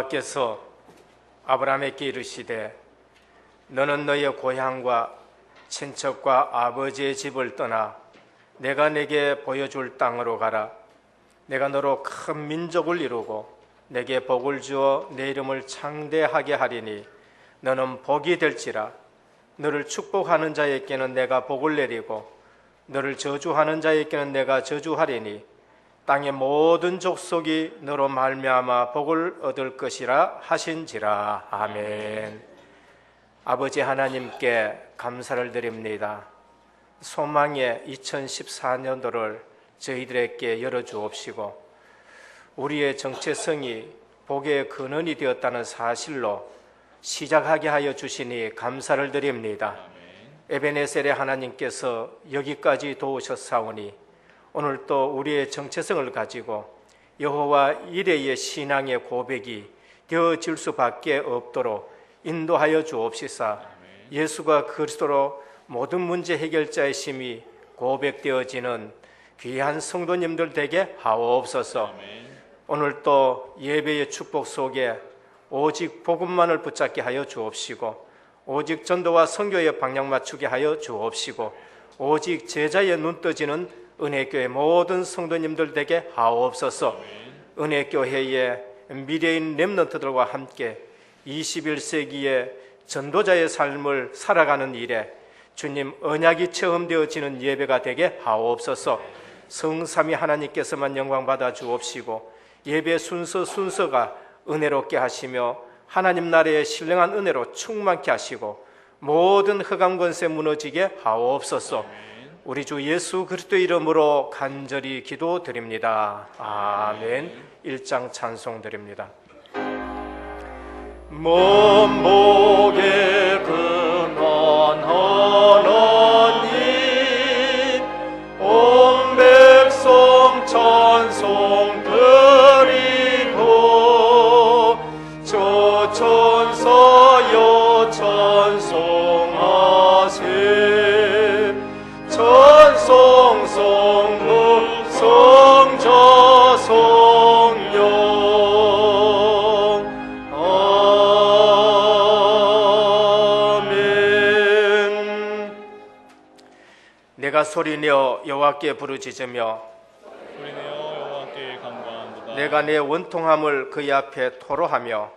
여호와께서 아브라함에게 이르시되 너는 너의 고향과 친척과 아버지의 집을 떠나 내가 내게 보여줄 땅으로 가라. 내가 너로 큰 민족을 이루고 내게 복을 주어 내 이름을 창대하게 하리니 너는 복이 될지라. 너를 축복하는 자에게는 내가 복을 내리고 너를 저주하는 자에게는 내가 저주하리니 땅의 모든 족속이 너로 말미암아 복을 얻을 것이라 하신지라. 아멘. 아버지 하나님께 감사를 드립니다. 소망의 2014년도를 저희들에게 열어주옵시고 우리의 정체성이 복의 근원이 되었다는 사실로 시작하게 하여 주시니 감사를 드립니다. 에베네셀의 하나님께서 여기까지 도우셨사오니 오늘 또 우리의 정체성을 가지고 여호와 이레의 신앙의 고백이 되어질 수밖에 없도록 인도하여 주옵시사. 예수가 그리스도로 모든 문제 해결자이심이 고백되어지는 귀한 성도님들 되게 하옵소서. 오늘 또 예배의 축복 속에 오직 복음만을 붙잡게 하여 주옵시고 오직 전도와 선교의 방향 맞추게 하여 주옵시고 오직 제자의 눈 떠지는 은혜교회 모든 성도님들 되게 하옵소서. 은혜교회의 미래인 렘넌트들과 함께 21세기의 전도자의 삶을 살아가는 일에 주님 언약이 체험되어지는 예배가 되게 하옵소서. 성삼위 하나님께서만 영광 받아 주옵시고 예배 순서가 은혜롭게 하시며 하나님 나라의 신령한 은혜로 충만케 하시고 모든 흑암 권세 무너지게 하옵소서. 우리 주 예수 그리스도의 이름으로 간절히 기도드립니다. 아멘. 1장 찬송 드립니다. 문복의 근원 하나님 온 백성 찬송 드리고 저 천사여 찬송하세 찬송 성부 성자 성령 내가 소리내어 여호와께 부르짖으며 내가 내 원통함을 그의 앞에 토로하며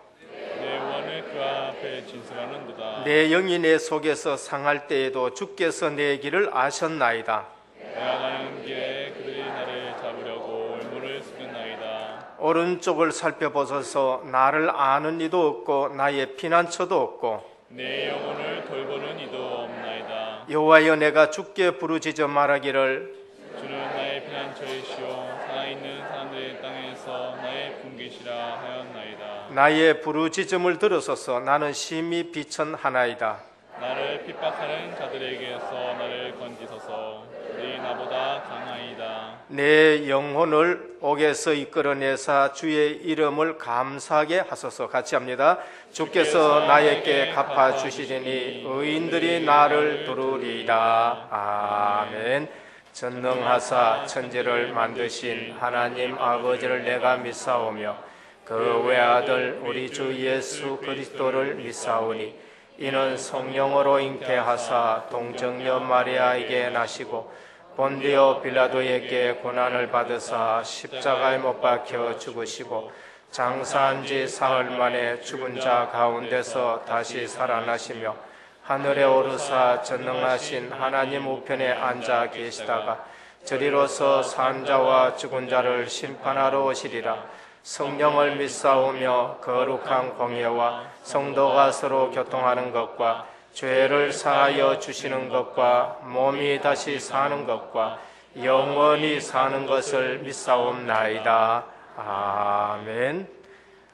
내 원을 그 앞에 진술하는도다. 내 영이 내 속에서 상할 때에도 주께서 내 길을 아셨나이다. 내가 가는 길에 그들이 나를 잡으려고 올무를 쓰겠나이다. 오른쪽을 살펴보소서. 나를 아는 이도 없고 나의 피난처도 없고 내 영혼을 돌보는 이도 없나이다. 여호와여 내가 주께 부르짖어 말하기를 주는 나의 피난처이시오 살아있는 사람들의 땅에서 나의 분깃이라 하였나이다. 나의 부르짖음을 들으소서. 나는 심히 비천하나이다. 나를 핍박하는 자들에게서 나를 건지소서. 그들이 나보다 강하이다. 내 영혼을 옥에서 이끌어내사 주의 이름을 감사하게 하소서. 같이 합니다. 주께서 나에게 갚아주시리니 의인들이 나를 두르리이다. 아멘. 전능하사 천지를 만드신 하나님 아버지를 내가 믿사오며 그 외아들 우리 주 예수 그리스도를 믿사오니 이는 성령으로 잉태하사 동정녀 마리아에게 나시고 본디오 빌라도에게 고난을 받으사 십자가에 못 박혀 죽으시고 장사한 지 사흘 만에 죽은 자 가운데서 다시 살아나시며 하늘에 오르사 전능하신 하나님 우편에 앉아 계시다가 저리로서 산 자와 죽은 자를 심판하러 오시리라. 성령을 믿사오며 거룩한 공예와 성도가 서로 교통하는 것과 죄를 사하여 주시는 것과 몸이 다시 사는 것과 영원히 사는 것을 믿사옵나이다. 아멘.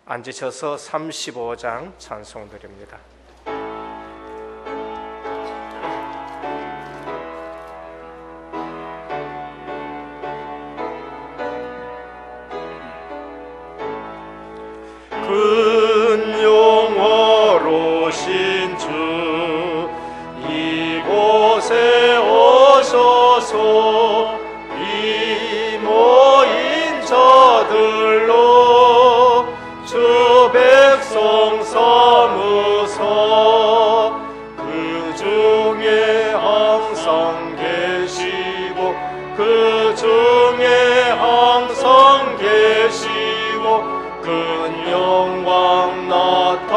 앉으셔서 35장 찬송 드립니다. 큰 영화로신 주 이곳에 오셔서 이 모인 자들로 주 백 그 중에 항상 계시고 큰 영광 나타내소서.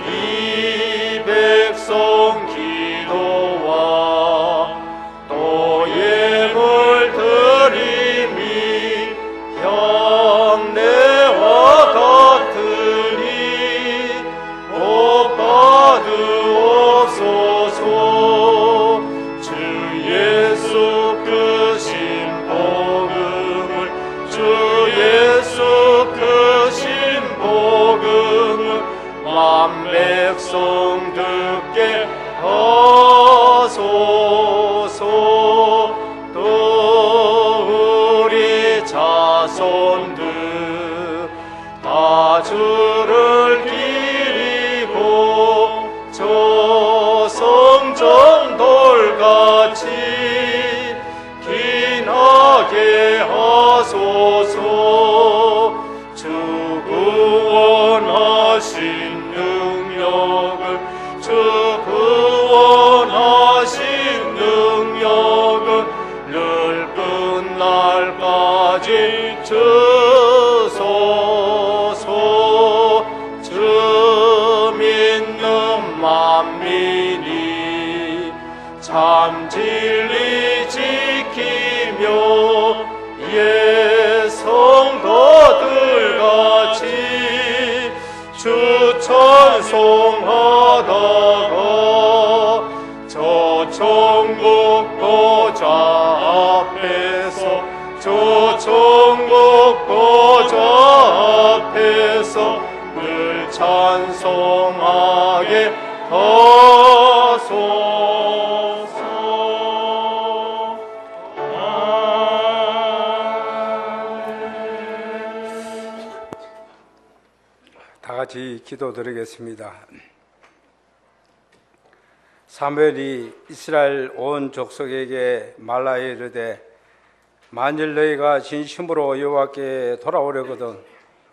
이 백성 기도와 또 예물 드림이 향내와 같으니 복 받으옵소서. 주 예수 크신 복음을, 주 예수 크신 복음을 만 백성 듣게 하소서. 또 우리 자손들 다 주를 기리고 저 성전 돌같이 기나게 하소서. 주 구원하신 능력을, 주 구원하신 능력을 늘 끝날까지 주소서. 주 믿는 만민이 참 진리 지키며 예 성도들 같이 주 찬송하다가 저 천국 보좌 앞에서, 저 천국 보좌 앞에서 늘 찬송하게 하소서. 다 같이 기도드리겠습니다. 사무엘이 이스라엘 온 족속에게 말하여 이르되 만일 너희가 진심으로 여호와께 돌아오려거든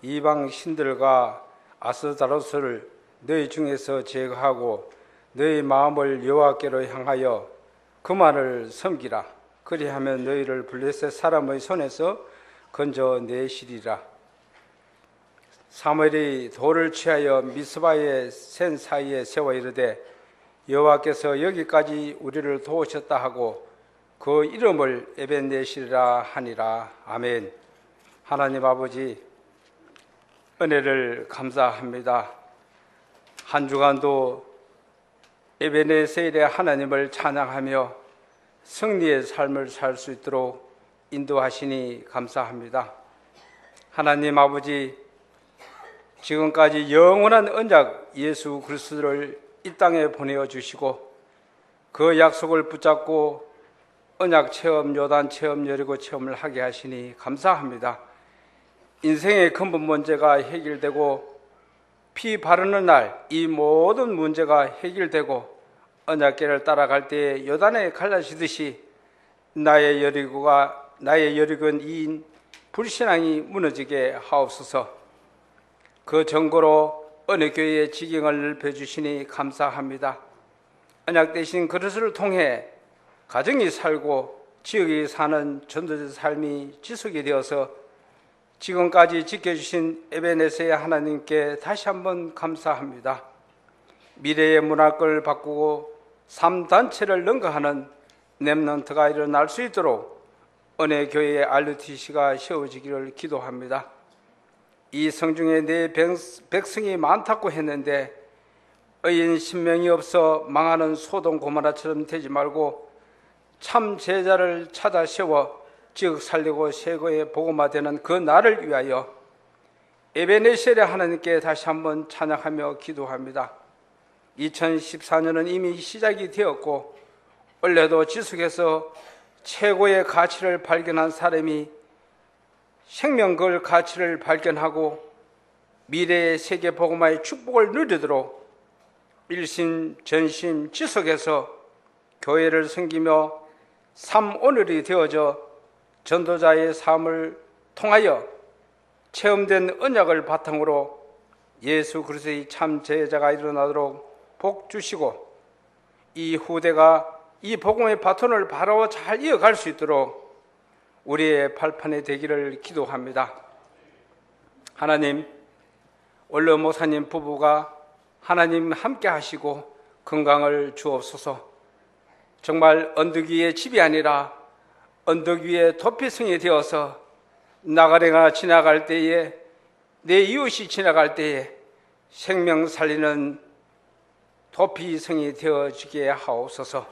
이방 신들과 아스다로스를 너희 중에서 제거하고 너희 마음을 여호와께로 향하여 그만을 섬기라. 그리하면 너희를 블레셋 사람의 손에서 건져내시리라. 사무엘이 돌을 취하여 미스바의 센 사이에 세워 이르되 여호와께서 여기까지 우리를 도우셨다 하고 그 이름을 에벤네시라 하니라. 아멘. 하나님 아버지, 은혜를 감사합니다. 한 주간도 에벤네셀의 하나님을 찬양하며 승리의 삶을 살 수 있도록 인도하시니 감사합니다. 하나님 아버지, 지금까지 영원한 언약 예수 그리스도를 이 땅에 보내어 주시고 그 약속을 붙잡고 언약 체험, 요단 체험, 여리고 체험을 하게 하시니 감사합니다. 인생의 근본 문제가 해결되고 피 바르는 날 이 모든 문제가 해결되고 언약궤를 따라갈 때에 요단에 갈라지듯이 나의 여리고는 이인 불신앙이 무너지게 하옵소서. 그 정고로 어느 교회의 지경을 넓혀주시니 감사합니다. 언약 대신 그릇을 통해 가정이 살고 지역이 사는 전도자 삶이 지속이 되어서 지금까지 지켜주신 에베네세의 하나님께 다시 한번 감사합니다. 미래의 문화권을 바꾸고 3단체를 능가하는 렘넌트가 일어날 수 있도록 은혜 교회의 RUTC가 세워지기를 기도합니다. 이 성중에 내 백성이 많다고 했는데 의인 신명이 없어 망하는 소돔 고모라처럼 되지 말고 참 제자를 찾아 세워 지역 살리고 세고에 복음화되는 그 날을 위하여 에베네셀의 하나님께 다시 한번 찬양하며 기도합니다. 2014년은 이미 시작이 되었고 원래도 지속해서 최고의 가치를 발견한 사람이 생명 그 가치를 발견하고 미래의 세계 복음화의 축복을 누리도록 일심 전심 지속해서 교회를 섬기며 삶 오늘이 되어져 전도자의 삶을 통하여 체험된 언약을 바탕으로 예수 그리스도의 참 제자가 일어나도록 복 주시고 이 후대가 이 복음의 바톤을 바로 잘 이어갈 수 있도록 우리의 발판이 되기를 기도합니다. 하나님, 원로 목사님 부부가 하나님 함께 하시고 건강을 주옵소서. 정말 언덕 위의 집이 아니라 언덕 위의 도피성이 되어서 나가래가 지나갈 때에, 내 이웃이 지나갈 때에 생명 살리는 도피성이 되어지게 하옵소서.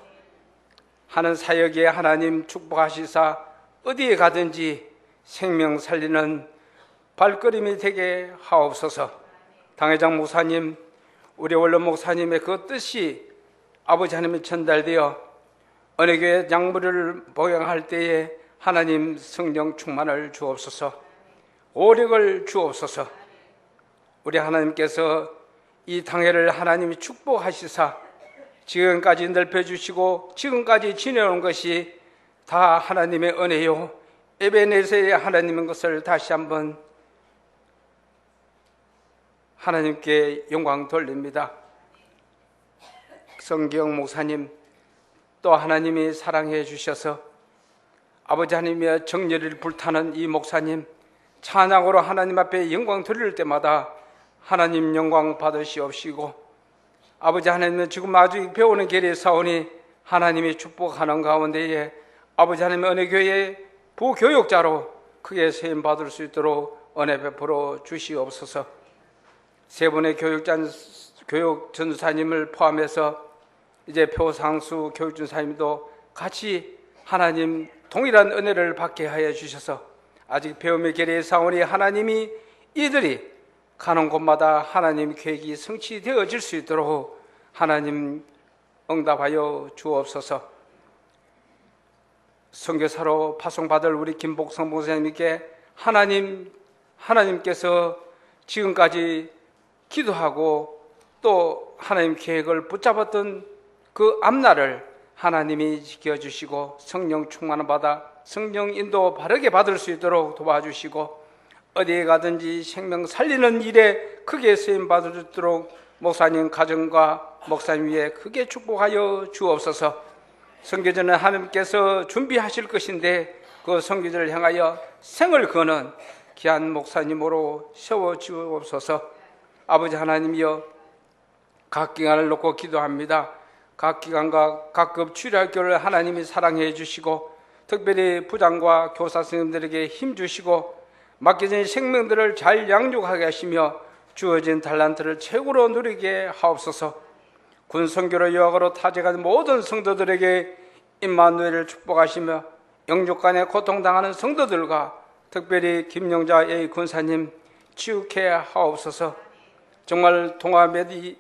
하는 사역에 하나님 축복하시사 어디에 가든지 생명 살리는 발걸음이 되게 하옵소서. 당회장 목사님, 우리 원로 목사님의 그 뜻이 아버지 하나님에 전달되어 어느 교회 양무리를 봉양할 때에 하나님 성령 충만을 주옵소서. 오력을 주옵소서. 우리 하나님께서 이 당회를 하나님이 축복하시사 지금까지 넓혀주시고 지금까지 지내온 것이 다 하나님의 은혜요 에베네셀의 하나님인 것을 다시 한번 하나님께 영광 돌립니다. 성경 목사님, 또 하나님이 사랑해 주셔서 아버지 하나님의 정열을 불타는 이 목사님, 찬양으로 하나님 앞에 영광 돌릴 때마다 하나님 영광 받으시옵시고, 아버지 하나님은 지금 아주 배우는 길에 사오니 하나님이 축복하는 가운데에 아버지 하나님의 은혜교회의 부교육자로 크게 세임 받을 수 있도록 은혜 베풀어 주시옵소서. 세 분의 교육 전사님을 포함해서 이제 표상수 교육전사님도 같이 하나님 동일한 은혜를 받게 하여 주셔서 아직 배움의 길에 사오니 하나님이 이들이 가는 곳마다 하나님 계획이 성취되어질 수 있도록 하나님 응답하여 주옵소서. 선교사로 파송받을 우리 김복성 목사님께 하나님께서 지금까지 기도하고 또 하나님 계획을 붙잡았던 그 앞날을 하나님이 지켜주시고 성령 충만을 받아 성령 인도 바르게 받을 수 있도록 도와주시고 어디에 가든지 생명 살리는 일에 크게 쓰임 받을 수 있도록 목사님 가정과 목사님 위에 크게 축복하여 주옵소서. 선교전은 하나님께서 준비하실 것인데 그 선교전을 향하여 생을 거는 귀한 목사님으로 세워 주옵소서. 아버지 하나님이여, 각 기관을 놓고 기도합니다. 각 기관과 각급 주일학교를 하나님이 사랑해 주시고 특별히 부장과 교사 선생님들에게 힘 주시고 맡겨진 생명들을 잘 양육하게 하시며 주어진 달란트를 최고로 누리게 하옵소서. 군 선교로 유학으로 타직한 모든 성도들에게 임마누엘을 축복하시며 영육간에 고통당하는 성도들과 특별히 김영자 A 군사님 치유케 하옵소서. 정말 동아메디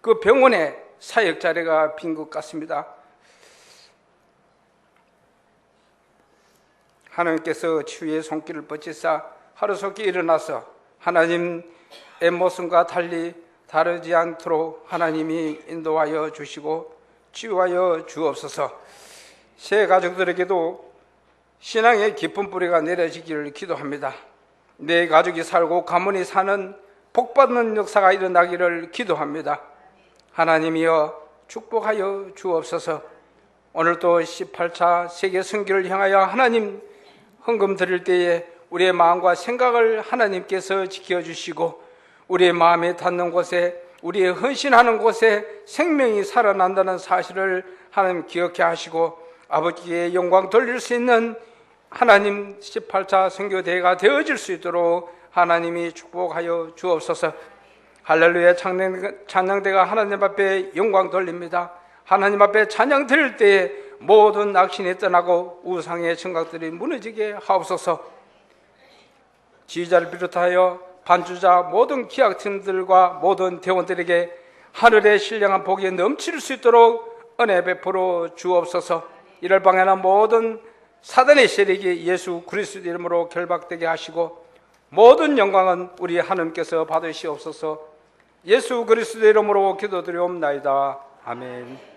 그 병원에 사역 자리가 빈 것 같습니다. 하나님께서 치유의 손길을 뻗치사 하루속히 일어나서 하나님의 모습과 달리 다르지 않도록 하나님이 인도하여 주시고 치유하여 주옵소서. 새 가족들에게도 신앙의 깊은 뿌리가 내려지기를 기도합니다. 내 가족이 살고 가문이 사는 복받는 역사가 일어나기를 기도합니다. 하나님이여 축복하여 주옵소서. 오늘도 18차 세계 선교를 향하여 하나님 헌금 드릴 때에 우리의 마음과 생각을 하나님께서 지켜주시고 우리의 마음에 닿는 곳에, 우리의 헌신하는 곳에 생명이 살아난다는 사실을 하나님 기억해 하시고 아버지의 영광 돌릴 수 있는 하나님 18차 선교대회가 되어질 수 있도록 하나님이 축복하여 주옵소서. 할렐루야. 찬양대가 하나님 앞에 영광 돌립니다. 하나님 앞에 찬양 드릴 때에 모든 악신이 떠나고 우상의 청각들이 무너지게 하옵소서. 지휘자를 비롯하여 반주자 모든 기악팀들과 모든 대원들에게 하늘의 신령한 복이 넘칠 수 있도록 은혜 베풀어 주옵소서. 이를 방해하는 모든 사단의 세력이 예수 그리스도 이름으로 결박되게 하시고 모든 영광은 우리 하나님께서 받으시옵소서. 예수 그리스도 이름으로 기도드리옵나이다. 아멘.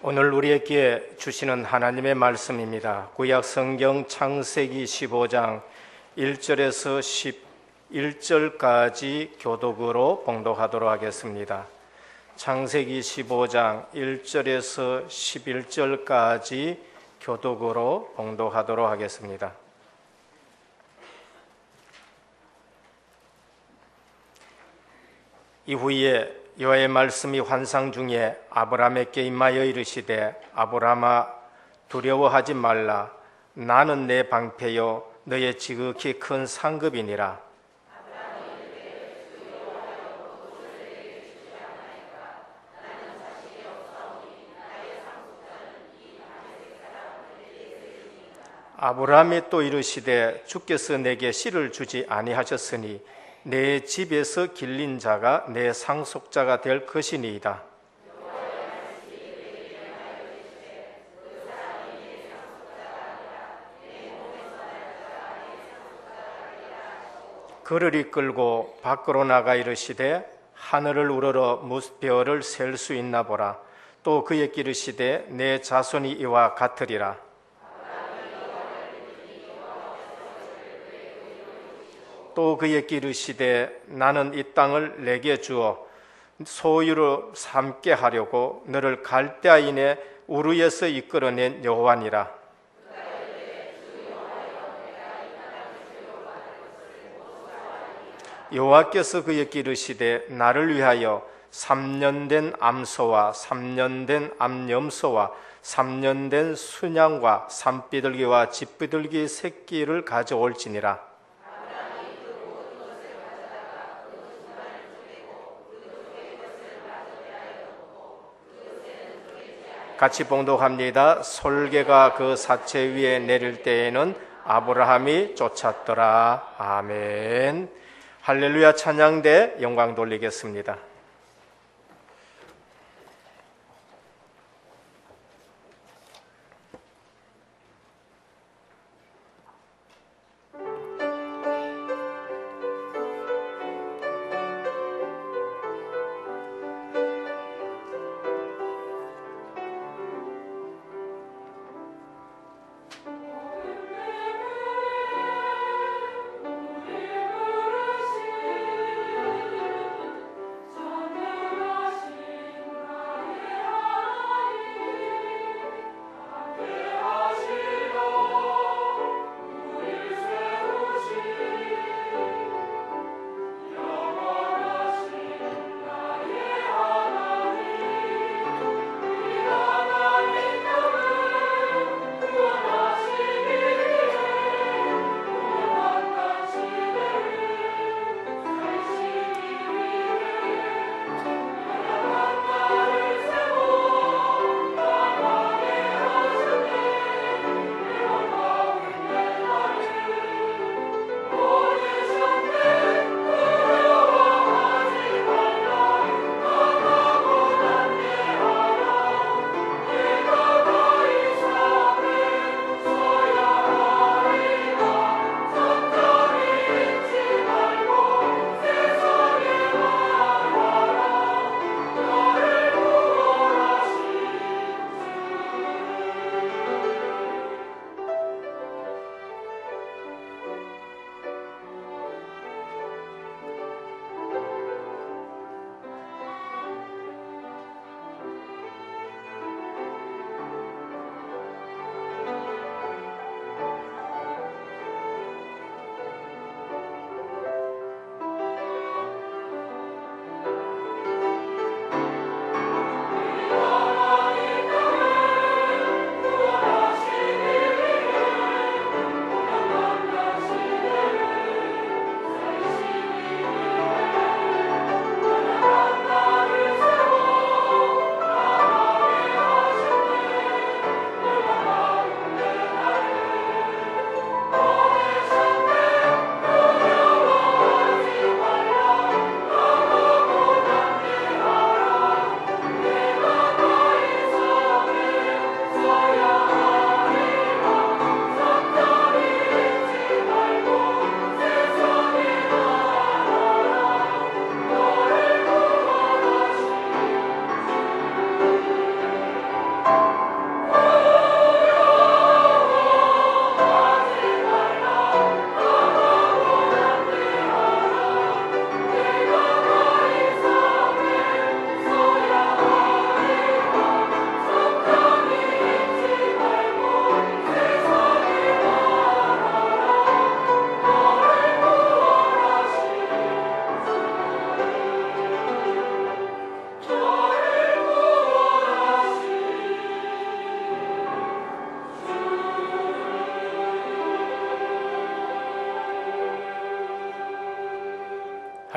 오늘 우리에게 주시는 하나님의 말씀입니다. 구약 성경 창세기 15장 1절에서 11절까지 교독으로 봉독하도록 하겠습니다. 창세기 15장 1절에서 11절까지 교독으로 봉독하도록 하겠습니다. 이후에 여호와의 말씀이 환상 중에 아브라함에게 임하여 이르시되 아브라함아 두려워하지 말라. 나는 내 방패요 너의 지극히 큰 상급이니라. 아브라함이 또 이르시되 주께서 내게 씨를 주지 아니하셨으니 내 집에서 길린 자가 내 상속자가 될 것이니이다. 그를 이끌고 밖으로 나가 이르시되 하늘을 우러러 무별 셀 수 있나 보라. 또 그에게 이르시되 내 자손이 이와 같으리라. 또 그에게 이르시되 나는 이 땅을 내게 주어 소유로 삼게 하려고 너를 갈대아인의 우르에서 이끌어낸 여호와니라. 여호와께서 그에게 이르시되 나를 위하여 3년 된 암소와 3년 된 암염소와 3년 된 순양과 산비둘기와 집비둘기 새끼를 가져올지니라. 같이 봉독합니다. 솔개가 그 사체 위에 내릴 때에는 아브라함이 쫓았더라. 아멘. 할렐루야. 찬양대 영광 돌리겠습니다.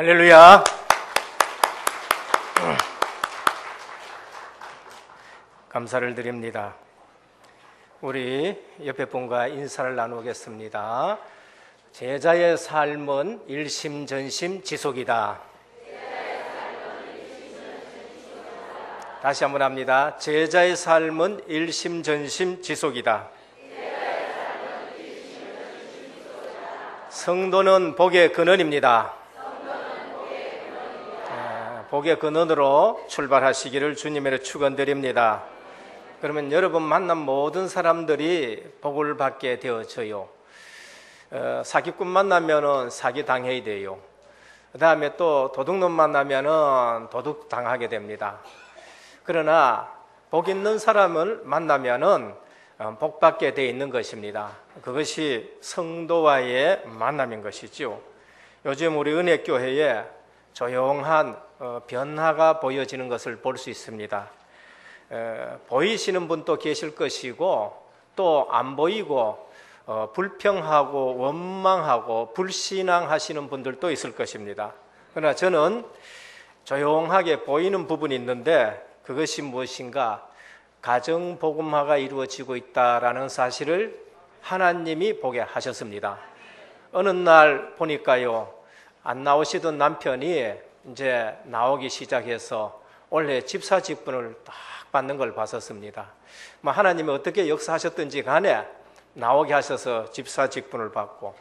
할렐루야. 감사를 드립니다. 우리 옆에 분과 인사를 나누겠습니다. 제자의 삶은 일심전심 지속이다. 다시 한번 합니다. 제자의 삶은 일심전심 지속이다. 성도는 복의 근원입니다. 복의 근원으로 출발하시기를 주님으로 축원드립니다. 그러면 여러분 만난 모든 사람들이 복을 받게 되어져요. 사기꾼 만나면은 사기 당해야 돼요. 그 다음에 또 도둑놈 만나면은 도둑 당하게 됩니다. 그러나 복 있는 사람을 만나면은 복 받게 돼 있는 것입니다. 그것이 성도와의 만남인 것이죠. 요즘 우리 은혜교회에 조용한 변화가 보여지는 것을 볼 수 있습니다. 보이시는 분도 계실 것이고 또 안 보이고 불평하고 원망하고 불신앙하시는 분들도 있을 것입니다. 그러나 저는 조용하게 보이는 부분이 있는데 그것이 무엇인가? 가정복음화가 이루어지고 있다라는 사실을 하나님이 보게 하셨습니다. 어느 날 보니까요, 안 나오시던 남편이 이제 나오기 시작해서 올해 집사 직분을 딱 받는 걸 봤었습니다. 하나님이 어떻게 역사하셨든지 간에 나오게 하셔서 집사 직분을 받고,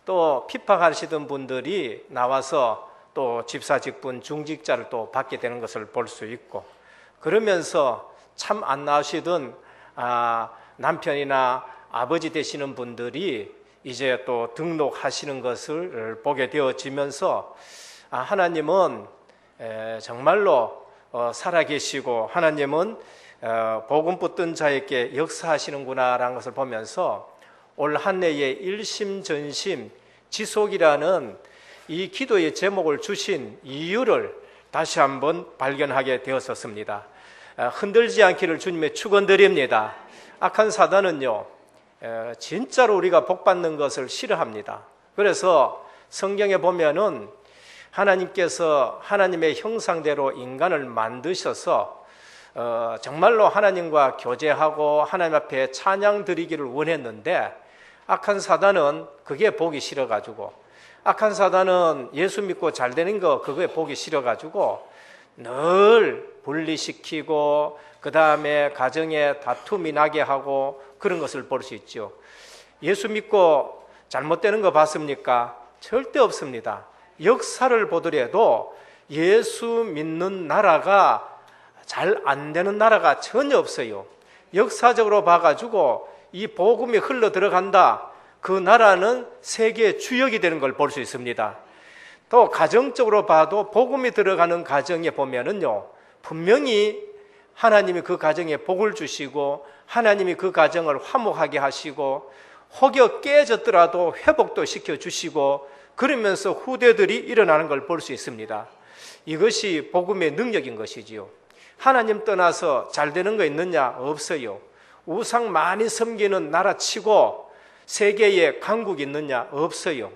또 핍박하시던 분들이 나와서 또 집사 직분 중직자를 또 받게 되는 것을 볼 수 있고, 그러면서 참 안 나오시던 남편이나 아버지 되시는 분들이 이제 또 등록하시는 것을 보게 되어지면서 하나님은 정말로 살아계시고 하나님은 복음 붙든 자에게 역사하시는구나라는 것을 보면서 올 한 해의 일심전심 지속이라는 이 기도의 제목을 주신 이유를 다시 한번 발견하게 되었었습니다. 흔들지 않기를 주님의 축원드립니다. 악한 사단은요, 진짜로 우리가 복받는 것을 싫어합니다. 그래서 성경에 보면은 하나님께서 하나님의 형상대로 인간을 만드셔서 정말로 하나님과 교제하고 하나님 앞에 찬양 드리기를 원했는데, 악한 사단은 그게 보기 싫어가지고, 악한 사단은 예수 믿고 잘 되는 거 그거에 보기 싫어가지고 늘 분리시키고 그 다음에 가정에 다툼이 나게 하고 그런 것을 볼 수 있죠. 예수 믿고 잘못되는 거 봤습니까? 절대 없습니다. 역사를 보더라도 예수 믿는 나라가 잘 안 되는 나라가 전혀 없어요. 역사적으로 봐가지고 이 복음이 흘러 들어간다, 그 나라는 세계의 주역이 되는 걸 볼 수 있습니다. 또 가정적으로 봐도 복음이 들어가는 가정에 보면은요, 분명히 하나님이 그 가정에 복을 주시고 하나님이 그 가정을 화목하게 하시고 혹여 깨졌더라도 회복도 시켜주시고 그러면서 후대들이 일어나는 걸 볼 수 있습니다. 이것이 복음의 능력인 것이지요. 하나님 떠나서 잘 되는 거 있느냐? 없어요. 우상 많이 섬기는 나라 치고 세계에 강국이 있느냐? 없어요.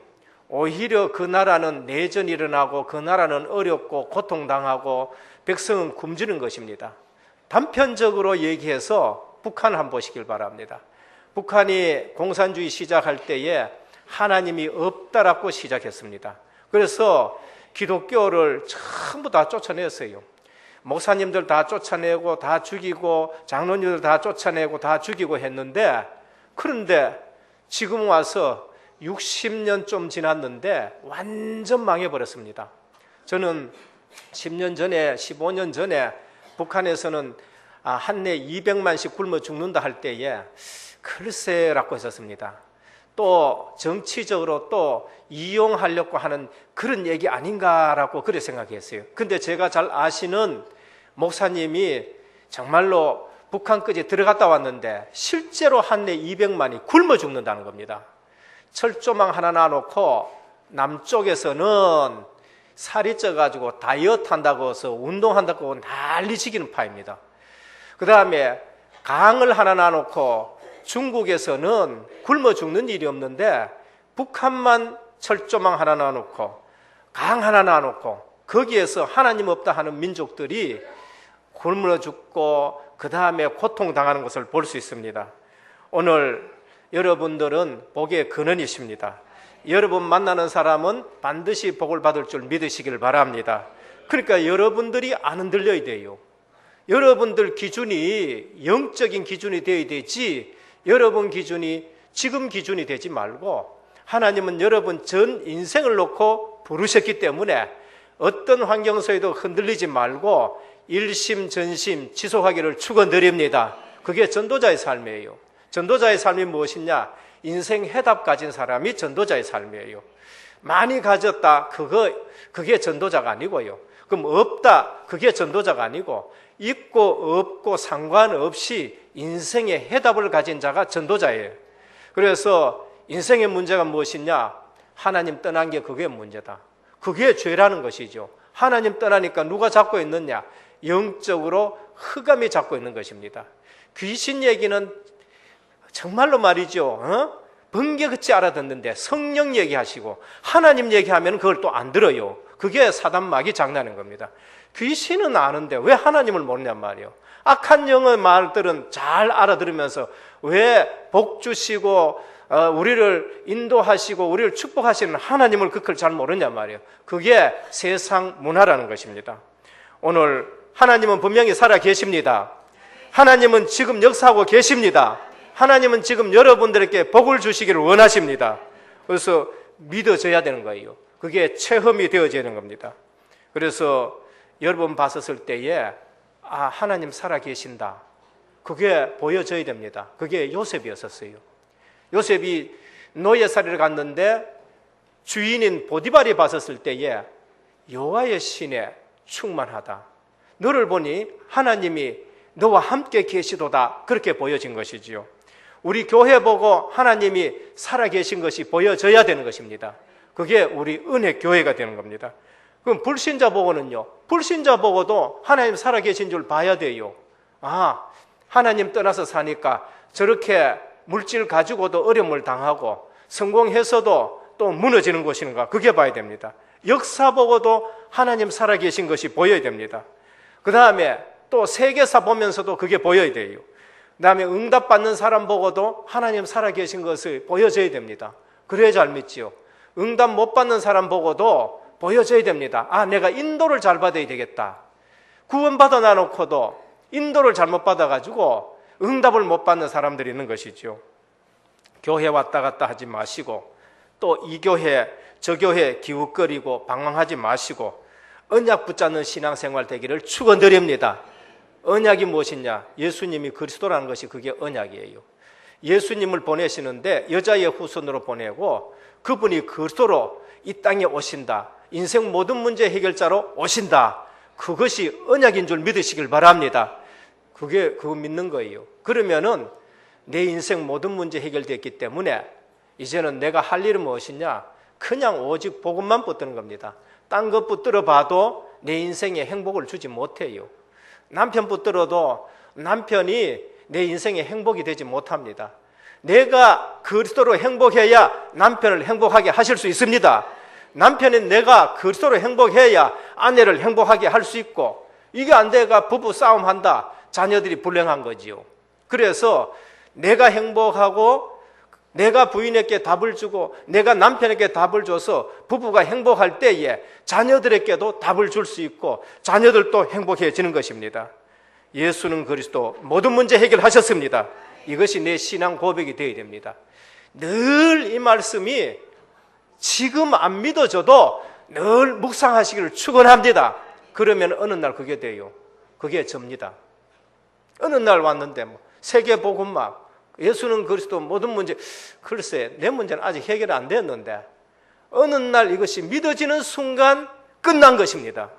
오히려 그 나라는 내전이 일어나고 그 나라는 어렵고 고통당하고 백성은 굶주린 것입니다. 단편적으로 얘기해서 북한을 한번 보시길 바랍니다. 북한이 공산주의 시작할 때에 하나님이 없다라고 시작했습니다. 그래서 기독교를 전부 다 쫓아냈어요. 목사님들 다 쫓아내고 다 죽이고 장로님들 다 쫓아내고 다 죽이고 했는데, 그런데 지금 와서 60년 좀 지났는데 완전 망해버렸습니다. 저는 10년 전에 15년 전에 북한에서는 한 해 200만씩 굶어 죽는다 할 때에 글쎄라고 했었습니다. 또 정치적으로 또 이용하려고 하는 그런 얘기 아닌가라고 그렇게 생각했어요. 근데 제가 잘 아시는 목사님이 정말로 북한까지 들어갔다 왔는데 실제로 한 해 200만이 굶어 죽는다는 겁니다. 철조망 하나 놔놓고 남쪽에서는 살이 쪄가지고 다이어트 한다고 해서 운동한다고 난리치기는 파입니다. 그 다음에 강을 하나 놔놓고 중국에서는 굶어 죽는 일이 없는데 북한만 철조망 하나 놔놓고 강 하나 놔놓고 거기에서 하나님 없다 하는 민족들이 굶어 죽고 그 다음에 고통당하는 것을 볼 수 있습니다. 오늘 여러분들은 복의 근원이십니다. 여러분 만나는 사람은 반드시 복을 받을 줄 믿으시길 바랍니다. 그러니까 여러분들이 안 흔들려야 돼요. 여러분들 기준이 영적인 기준이 되어야 되지, 여러분 기준이 지금 기준이 되지 말고, 하나님은 여러분 전 인생을 놓고 부르셨기 때문에 어떤 환경 속에도 흔들리지 말고 일심전심 지속하기를 축원드립니다. 그게 전도자의 삶이에요. 전도자의 삶이 무엇이냐? 인생 해답 가진 사람이 전도자의 삶이에요. 많이 가졌다, 그게 전도자가 아니고요. 그럼 없다, 그게 전도자가 아니고, 있고 없고 상관없이 인생의 해답을 가진 자가 전도자예요. 그래서 인생의 문제가 무엇이냐? 하나님 떠난 게 그게 문제다. 그게 죄라는 것이죠. 하나님 떠나니까 누가 잡고 있느냐? 영적으로 흑암이 잡고 있는 것입니다. 귀신 얘기는 정말로 말이죠, 번개같이 알아듣는데 성령 얘기하시고 하나님 얘기하면 그걸 또 안 들어요. 그게 사단 마귀 장난인 겁니다. 귀신은 아는데 왜 하나님을 모르냔 말이에요. 악한 영의 말들은 잘 알아들으면서 왜 복 주시고 우리를 인도하시고 우리를 축복하시는 하나님을 그걸 잘 모르냔 말이에요. 그게 세상 문화라는 것입니다. 오늘 하나님은 분명히 살아 계십니다. 하나님은 지금 역사하고 계십니다. 하나님은 지금 여러분들에게 복을 주시기를 원하십니다. 그래서 믿어져야 되는 거예요. 그게 체험이 되어지는 겁니다. 그래서 여러분 봤었을 때에 하나님 살아 계신다, 그게 보여져야 됩니다. 그게 요셉이었었어요. 요셉이 노예살이를 갔는데 주인인 보디발이 봤었을 때에 여호와의 신에 충만하다, 너를 보니 하나님이 너와 함께 계시도다, 그렇게 보여진 것이지요. 우리 교회 보고 하나님이 살아계신 것이 보여져야 되는 것입니다. 그게 우리 은혜 교회가 되는 겁니다. 그럼 불신자 보고는요, 불신자 보고도 하나님 살아계신 줄 봐야 돼요. 하나님 떠나서 사니까 저렇게 물질 가지고도 어려움을 당하고 성공해서도 또 무너지는 것인가, 그게 봐야 됩니다. 역사 보고도 하나님 살아계신 것이 보여야 됩니다. 그 다음에 또 세계사 보면서도 그게 보여야 돼요. 그 다음에 응답받는 사람 보고도 하나님 살아계신 것을 보여줘야 됩니다. 그래야 잘 믿지요. 응답 못 받는 사람 보고도 보여줘야 됩니다. 내가 인도를 잘 받아야 되겠다. 구원받아 놔놓고도 인도를 잘못 받아가지고 응답을 못 받는 사람들이 있는 것이죠. 교회 왔다 갔다 하지 마시고, 또 이 교회 저 교회 기웃거리고 방황하지 마시고 언약 붙잡는 신앙생활 되기를 축원드립니다. 언약이 무엇이냐? 예수님이 그리스도라는 것이 그게 언약이에요. 예수님을 보내시는데 여자의 후손으로 보내고 그분이 그리스도로 이 땅에 오신다, 인생 모든 문제 해결자로 오신다, 그것이 언약인 줄 믿으시길 바랍니다. 그거 믿는 거예요. 그러면은 내 인생 모든 문제 해결됐기 때문에 이제는 내가 할 일은 무엇이냐? 그냥 오직 복음만 붙드는 겁니다. 딴 것 붙들어 봐도 내 인생에 행복을 주지 못해요. 남편 붙들어도 남편이 내 인생에 행복이 되지 못합니다. 내가 그리스도로 행복해야 남편을 행복하게 하실 수 있습니다. 남편이 내가 그리스도로 행복해야 아내를 행복하게 할 수 있고, 이게 안 돼가 부부 싸움한다, 자녀들이 불행한 거지요. 그래서 내가 행복하고 내가 부인에게 답을 주고 내가 남편에게 답을 줘서 부부가 행복할 때에 자녀들에게도 답을 줄 수 있고 자녀들도 행복해지는 것입니다. 예수는 그리스도 모든 문제 해결하셨습니다. 이것이 내 신앙 고백이 되어야 됩니다. 늘 이 말씀이 지금 안 믿어져도 늘 묵상하시기를 축원합니다. 그러면 어느 날 그게 돼요. 그게 접니다. 어느 날 왔는데 세계복음막, 예수는 그리스도 모든 문제, 글쎄 내 문제는 아직 해결 안 됐는데 어느 날 이것이 믿어지는 순간 끝난 것입니다.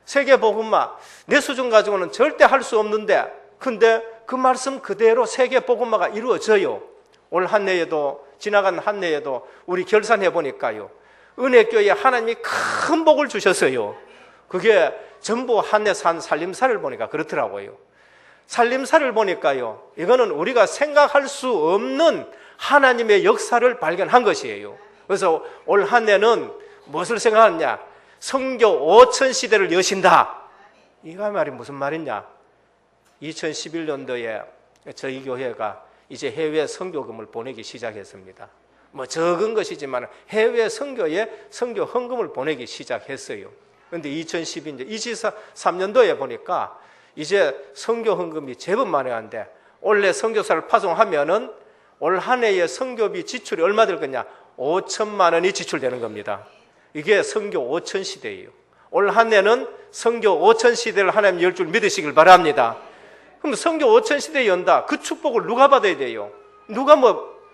세계복음막 내 수준 가지고는 절대 할 수 없는데, 근데 그 말씀 그대로 세계복음화가 이루어져요. 올 한 해에도, 지나간 한 해에도 우리 결산해 보니까요, 은혜교회에 하나님이 큰 복을 주셨어요. 그게 전부 한 해 산 살림살이를 보니까 그렇더라고요. 살림살이를 보니까요, 이거는 우리가 생각할 수 없는 하나님의 역사를 발견한 것이에요. 그래서 올 한 해는 무엇을 생각하느냐? 선교 5천 시대를 여신다. 이가 말이 무슨 말이냐? 2011년도에 저희 교회가 이제 해외 선교금을 보내기 시작했습니다. 뭐 적은 것이지만 해외 선교에 선교 헌금을 보내기 시작했어요. 그런데 2012년, 23년도에 보니까 이제 선교 헌금이 제법 많이 한데 원래 선교사를 파송하면은 올 한 해의 선교비 지출이 얼마 될 거냐? 5천만 원이 지출되는 겁니다. 이게 선교 5천 시대예요. 올 한 해는 선교 5천 시대를 하나님 열 줄 믿으시길 바랍니다. 그럼 선교 5천 시대에 연다. 그 축복을 누가 받아야 돼요? 누가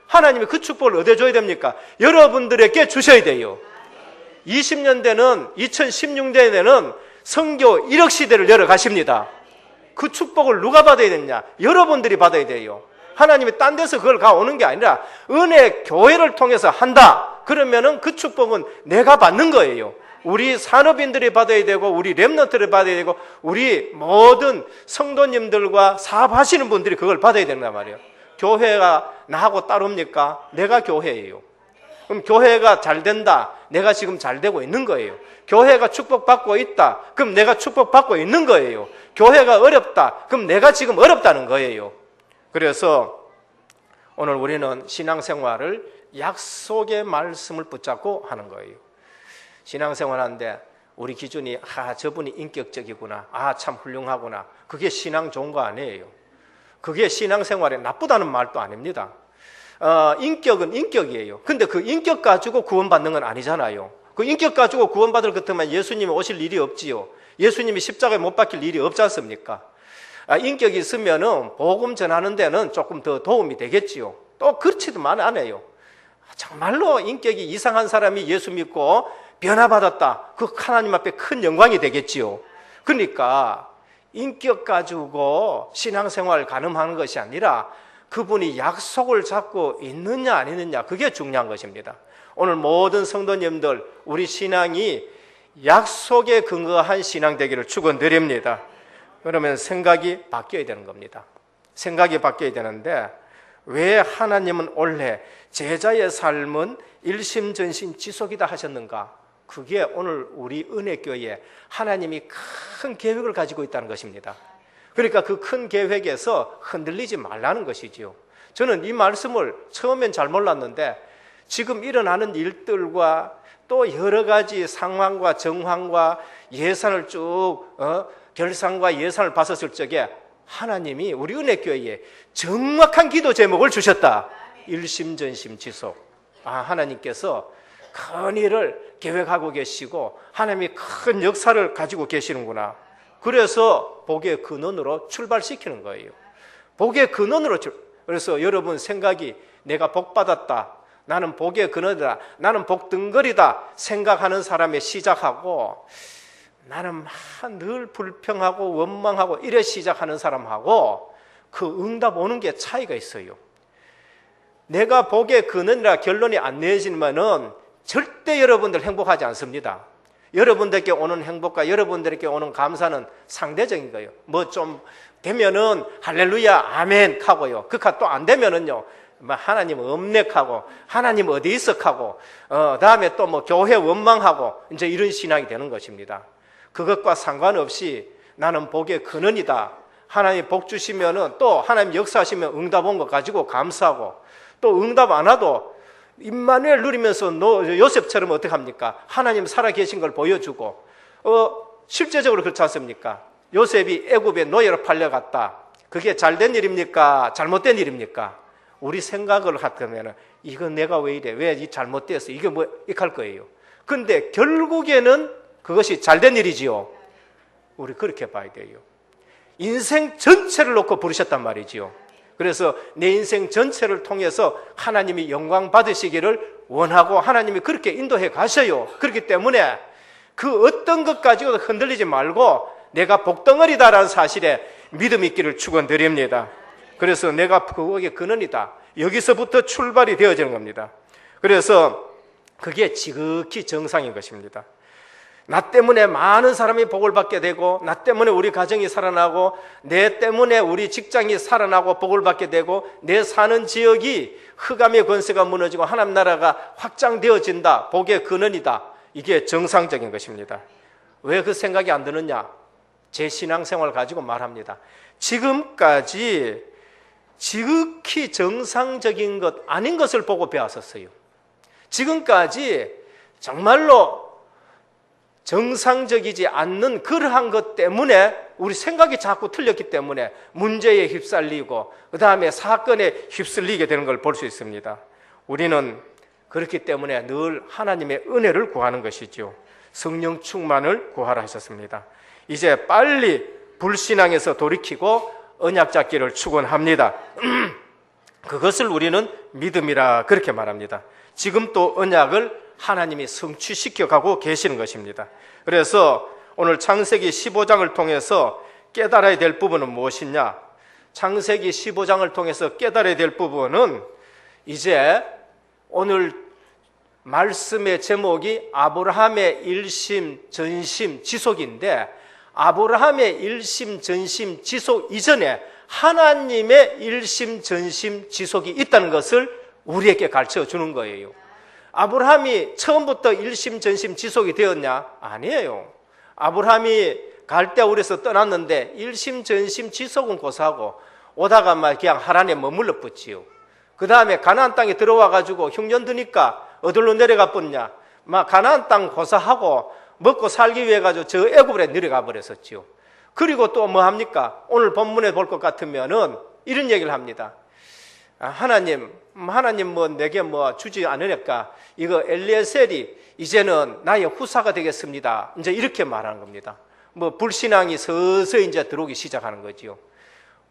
하나님이 그 축복을 얻어줘야 됩니까? 여러분들에게 주셔야 돼요. 20년대는 2016년대는 선교 1억 시대를 열어가십니다. 그 축복을 누가 받아야 되느냐? 여러분들이 받아야 돼요. 하나님이 딴 데서 그걸 가오는 게 아니라 은혜 교회를 통해서 한다. 그러면은 그 축복은 내가 받는 거예요. 우리 산업인들이 받아야 되고 우리 렘넌트를 받아야 되고 우리 모든 성도님들과 사업하시는 분들이 그걸 받아야 된단 말이에요. 교회가 나하고 따릅니까? 내가 교회예요. 그럼 교회가 잘 된다. 내가 지금 잘 되고 있는 거예요. 교회가 축복받고 있다. 그럼 내가 축복받고 있는 거예요. 교회가 어렵다. 그럼 내가 지금 어렵다는 거예요. 그래서 오늘 우리는 신앙생활을 약속의 말씀을 붙잡고 하는 거예요. 신앙생활하는데 우리 기준이 저분이 인격적이구나. 참 훌륭하구나. 그게 신앙 좋은 거 아니에요. 그게 신앙생활에 나쁘다는 말도 아닙니다. 인격은 인격이에요. 근데 그 인격 가지고 구원받는 건 아니잖아요. 그 인격 가지고 구원받을 것 같으면 예수님이 오실 일이 없지요. 예수님이 십자가에 못 박힐 일이 없지 않습니까? 인격이 있으면은 복음 전하는 데는 조금 더 도움이 되겠지요. 또 그렇지도만 않아요. 정말로 인격이 이상한 사람이 예수 믿고 변화받았다. 그 하나님 앞에 큰 영광이 되겠지요. 그러니까 인격 가지고 신앙생활 가늠하는 것이 아니라 그분이 약속을 잡고 있느냐 안 있느냐, 그게 중요한 것입니다. 오늘 모든 성도님들 우리 신앙이 약속에 근거한 신앙 되기를 축원드립니다. 그러면 생각이 바뀌어야 되는 겁니다. 생각이 바뀌어야 되는데 왜 하나님은 원래 제자의 삶은 일심전심 지속이다 하셨는가? 그게 오늘 우리 은혜교회에 하나님이 큰 계획을 가지고 있다는 것입니다. 그러니까 그 큰 계획에서 흔들리지 말라는 것이지요. 저는 이 말씀을 처음엔 잘 몰랐는데 지금 일어나는 일들과 또 여러 가지 상황과 정황과 예산을 쭉 결산과 예산을 봤었을 적에 하나님이 우리 은혜교회에 정확한 기도 제목을 주셨다. 일심전심 지속. 하나님께서 큰 일을 계획하고 계시고 하나님이 큰 역사를 가지고 계시는구나. 그래서 복의 근원으로 출발시키는 거예요. 복의 근원으로 그래서 여러분 생각이 내가 복 받았다, 나는 복의 근원이다, 나는 복등거리다 생각하는 사람이 시작하고 나는 늘 불평하고 원망하고 이래 시작하는 사람하고 그 응답 오는 게 차이가 있어요. 내가 복의 근원이라 결론이 안 내지면은 절대 여러분들 행복하지 않습니다. 여러분들께 오는 행복과 여러분들께 오는 감사는 상대적인 거예요. 뭐 좀 되면은 할렐루야 아멘 하고요. 그가 또 안 되면은요 하나님 없네하고 하나님 어디 있어 하고 다음에 또 뭐 교회 원망하고 이제 이런 신앙이 되는 것입니다. 그것과 상관없이 나는 복의 근원이다. 하나님 복 주시면은 또 하나님 역사하시면 응답 온 거 가지고 감사하고 또 응답 안 와도 임마누엘 누리면서 요셉처럼 어떻게 합니까? 하나님 살아계신 걸 보여주고 실제적으로 그렇지 않습니까? 요셉이 애굽에 노예로 팔려갔다. 그게 잘된 일입니까? 잘못된 일입니까? 우리 생각을 하면 이건 내가 왜 이래? 왜 이 잘못됐어? 이게 뭐 이렇게 할 거예요. 근데 결국에는 그것이 잘된 일이지요. 우리 그렇게 봐야 돼요. 인생 전체를 놓고 부르셨단 말이지요. 그래서 내 인생 전체를 통해서 하나님이 영광 받으시기를 원하고 하나님이 그렇게 인도해 가셔요. 그렇기 때문에 그 어떤 것 가지고 흔들리지 말고 내가 복덩어리다라는 사실에 믿음 있기를 축원드립니다. 그래서 내가 그거의 근원이다. 여기서부터 출발이 되어지는 겁니다. 그래서 그게 지극히 정상인 것입니다. 나 때문에 많은 사람이 복을 받게 되고 나 때문에 우리 가정이 살아나고 내 때문에 우리 직장이 살아나고 복을 받게 되고 내 사는 지역이 흑암의 권세가 무너지고 하나님 나라가 확장되어진다. 복의 근원이다. 이게 정상적인 것입니다. 왜 그 생각이 안 드느냐? 제 신앙생활 가지고 말합니다. 지금까지 지극히 정상적인 것 아닌 것을 보고 배웠었어요. 지금까지 정말로 정상적이지 않는 그러한 것 때문에 우리 생각이 자꾸 틀렸기 때문에 문제에 휩쓸리고 그 다음에 사건에 휩쓸리게 되는 걸 볼 수 있습니다. 우리는 그렇기 때문에 늘 하나님의 은혜를 구하는 것이죠. 성령 충만을 구하라 하셨습니다. 이제 빨리 불신앙에서 돌이키고 언약 잡기를 축원합니다. 그것을 우리는 믿음이라 그렇게 말합니다. 지금 또 언약을 하나님이 성취시켜 가고 계시는 것입니다. 그래서 오늘 창세기 15장을 통해서 깨달아야 될 부분은 무엇이냐? 창세기 15장을 통해서 깨달아야 될 부분은 이제 오늘 말씀의 제목이 아브라함의 일심, 전심, 지속인데 아브라함의 일심, 전심, 지속 이전에 하나님의 일심, 전심, 지속이 있다는 것을 우리에게 가르쳐 주는 거예요. 아브라함이 처음부터 일심, 전심, 지속이 되었냐? 아니에요. 아브라함이 갈대아울에서 떠났는데 일심, 전심, 지속은 고사하고 오다가 막 그냥 하란에 머물러 붙지요. 그 다음에 가나안 땅에 들어와 가지고 흉년 드니까 어디로 내려가 뻗냐? 막 가나안 땅 고사하고 먹고 살기 위해 가지고 저 애굽에 내려가 버렸었지요. 그리고 또 뭐 합니까? 오늘 본문에 볼 것 같으면은 이런 얘기를 합니다. 하나님 뭐 내게 뭐 주지 않으니까 이거 엘리에셀이 이제는 나의 후사가 되겠습니다. 이제 이렇게 말하는 겁니다. 뭐 불신앙이 서서히 이제 들어오기 시작하는 거지요.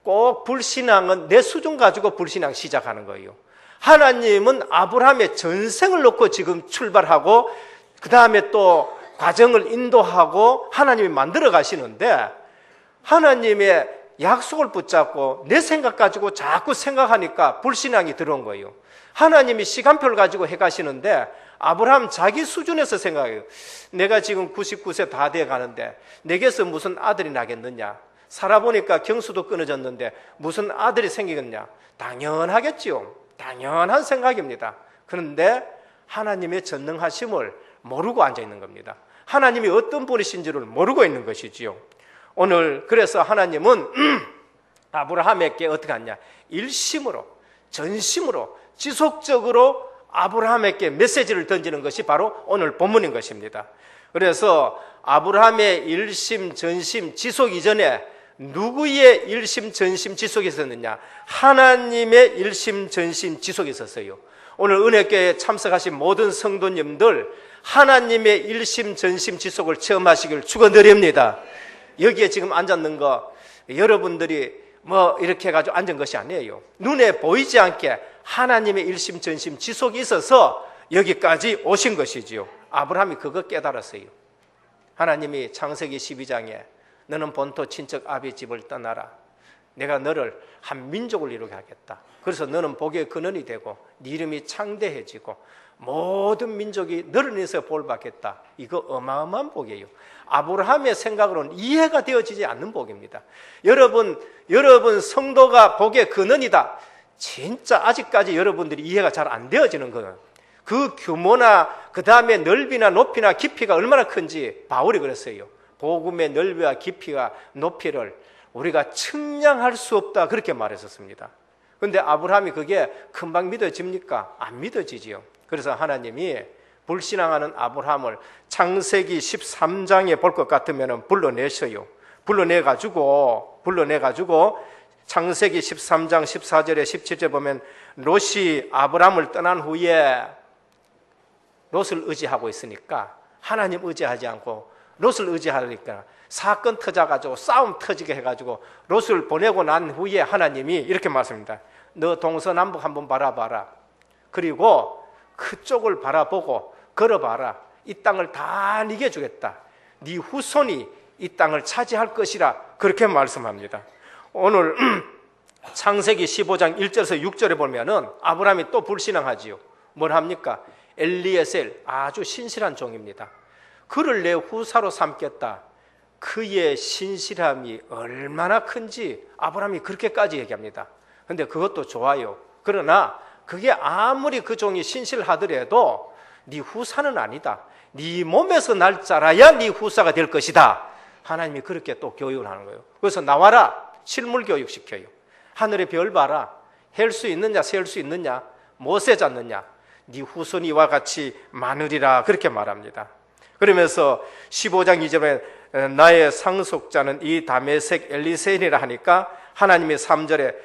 꼭 불신앙은 내 수준 가지고 불신앙 시작하는 거예요. 하나님은 아브라함의 전생을 놓고 지금 출발하고 그 다음에 또 과정을 인도하고 하나님이 만들어 가시는데 하나님의 약속을 붙잡고 내 생각 가지고 자꾸 생각하니까 불신앙이 들어온 거예요. 하나님이 시간표를 가지고 해 가시는데 아브라함 자기 수준에서 생각해요. 내가 지금 99세 다 돼 가는데 내게서 무슨 아들이 나겠느냐? 살아보니까 경수도 끊어졌는데 무슨 아들이 생기겠냐? 당연하겠지요. 당연한 생각입니다. 그런데 하나님의 전능하심을 모르고 앉아 있는 겁니다. 하나님이 어떤 분이신지를 모르고 있는 것이지요. 오늘 그래서 하나님은 아브라함에게 어떻게 하냐? 일심으로, 전심으로, 지속적으로 아브라함에게 메시지를 던지는 것이 바로 오늘 본문인 것입니다. 그래서 아브라함의 일심, 전심, 지속 이전에 누구의 일심, 전심, 지속이 있었느냐? 하나님의 일심, 전심, 지속이 있었어요. 오늘 은혜교회에 참석하신 모든 성도님들 하나님의 일심, 전심, 지속을 체험하시길 축원드립니다. 여기에 지금 앉았는 거 여러분들이 뭐 이렇게 해가지고 앉은 것이 아니에요. 눈에 보이지 않게 하나님의 일심, 전심, 지속이 있어서 여기까지 오신 것이지요. 아브라함이 그거 깨달았어요. 하나님이 창세기 12장에 너는 본토 친척 아비 집을 떠나라. 내가 너를 한 민족을 이루게 하겠다. 그래서 너는 복의 근원이 되고 네 이름이 창대해지고 모든 민족이 너를 인해서 복을 받겠다. 이거 어마어마한 복이에요. 아브라함의 생각으로는 이해가 되어지지 않는 복입니다. 여러분 성도가 복의 근원이다. 진짜 아직까지 여러분들이 이해가 잘 안 되어지는 거예요. 그 규모나 그 다음에 넓이나 높이나 깊이가 얼마나 큰지 바울이 그랬어요. 복음의 넓이와 깊이와 높이를 우리가 측량할 수 없다 그렇게 말했었습니다. 그런데 아브라함이 그게 금방 믿어집니까? 안 믿어지지요. 그래서 하나님이 불신앙하는 아브라함을 창세기 13장에 볼 것 같으면 불러내셔요. 불러내가지고 창세기 13장 14절에 17절에 보면 롯이 아브라함을 떠난 후에 롯을 의지하고 있으니까 하나님 의지하지 않고 롯을 의지하니까 사건 터져가지고 싸움 터지게 해가지고 롯을 보내고 난 후에 하나님이 이렇게 말씀합니다. 너 동서남북 한번 바라봐라. 그리고 그쪽을 바라보고 걸어봐라. 이 땅을 다 네게 주겠다. 네 후손이 이 땅을 차지할 것이라 그렇게 말씀합니다. 오늘 창세기 15장 1절에서 6절에 보면은 아브라함이 또 불신앙하지요. 뭘 합니까? 엘리에셀 아주 신실한 종입니다. 그를 내 후사로 삼겠다. 그의 신실함이 얼마나 큰지 아브라함이 그렇게까지 얘기합니다. 그런데 그것도 좋아요. 그러나 그게 아무리 그 종이 신실하더라도 네 후사는 아니다. 네 몸에서 날 자라야 네 후사가 될 것이다. 하나님이 그렇게 또 교육을 하는 거예요. 그래서 나와라. 실물 교육 시켜요. 하늘의 별 봐라. 헬 수 있느냐 셀 수 있느냐 못세 잤느냐 네 후손 이와 같이 많으리라 그렇게 말합니다. 그러면서 15장 2절에 나의 상속자는 이 다메섹 엘리세인이라 하니까 하나님의 3절에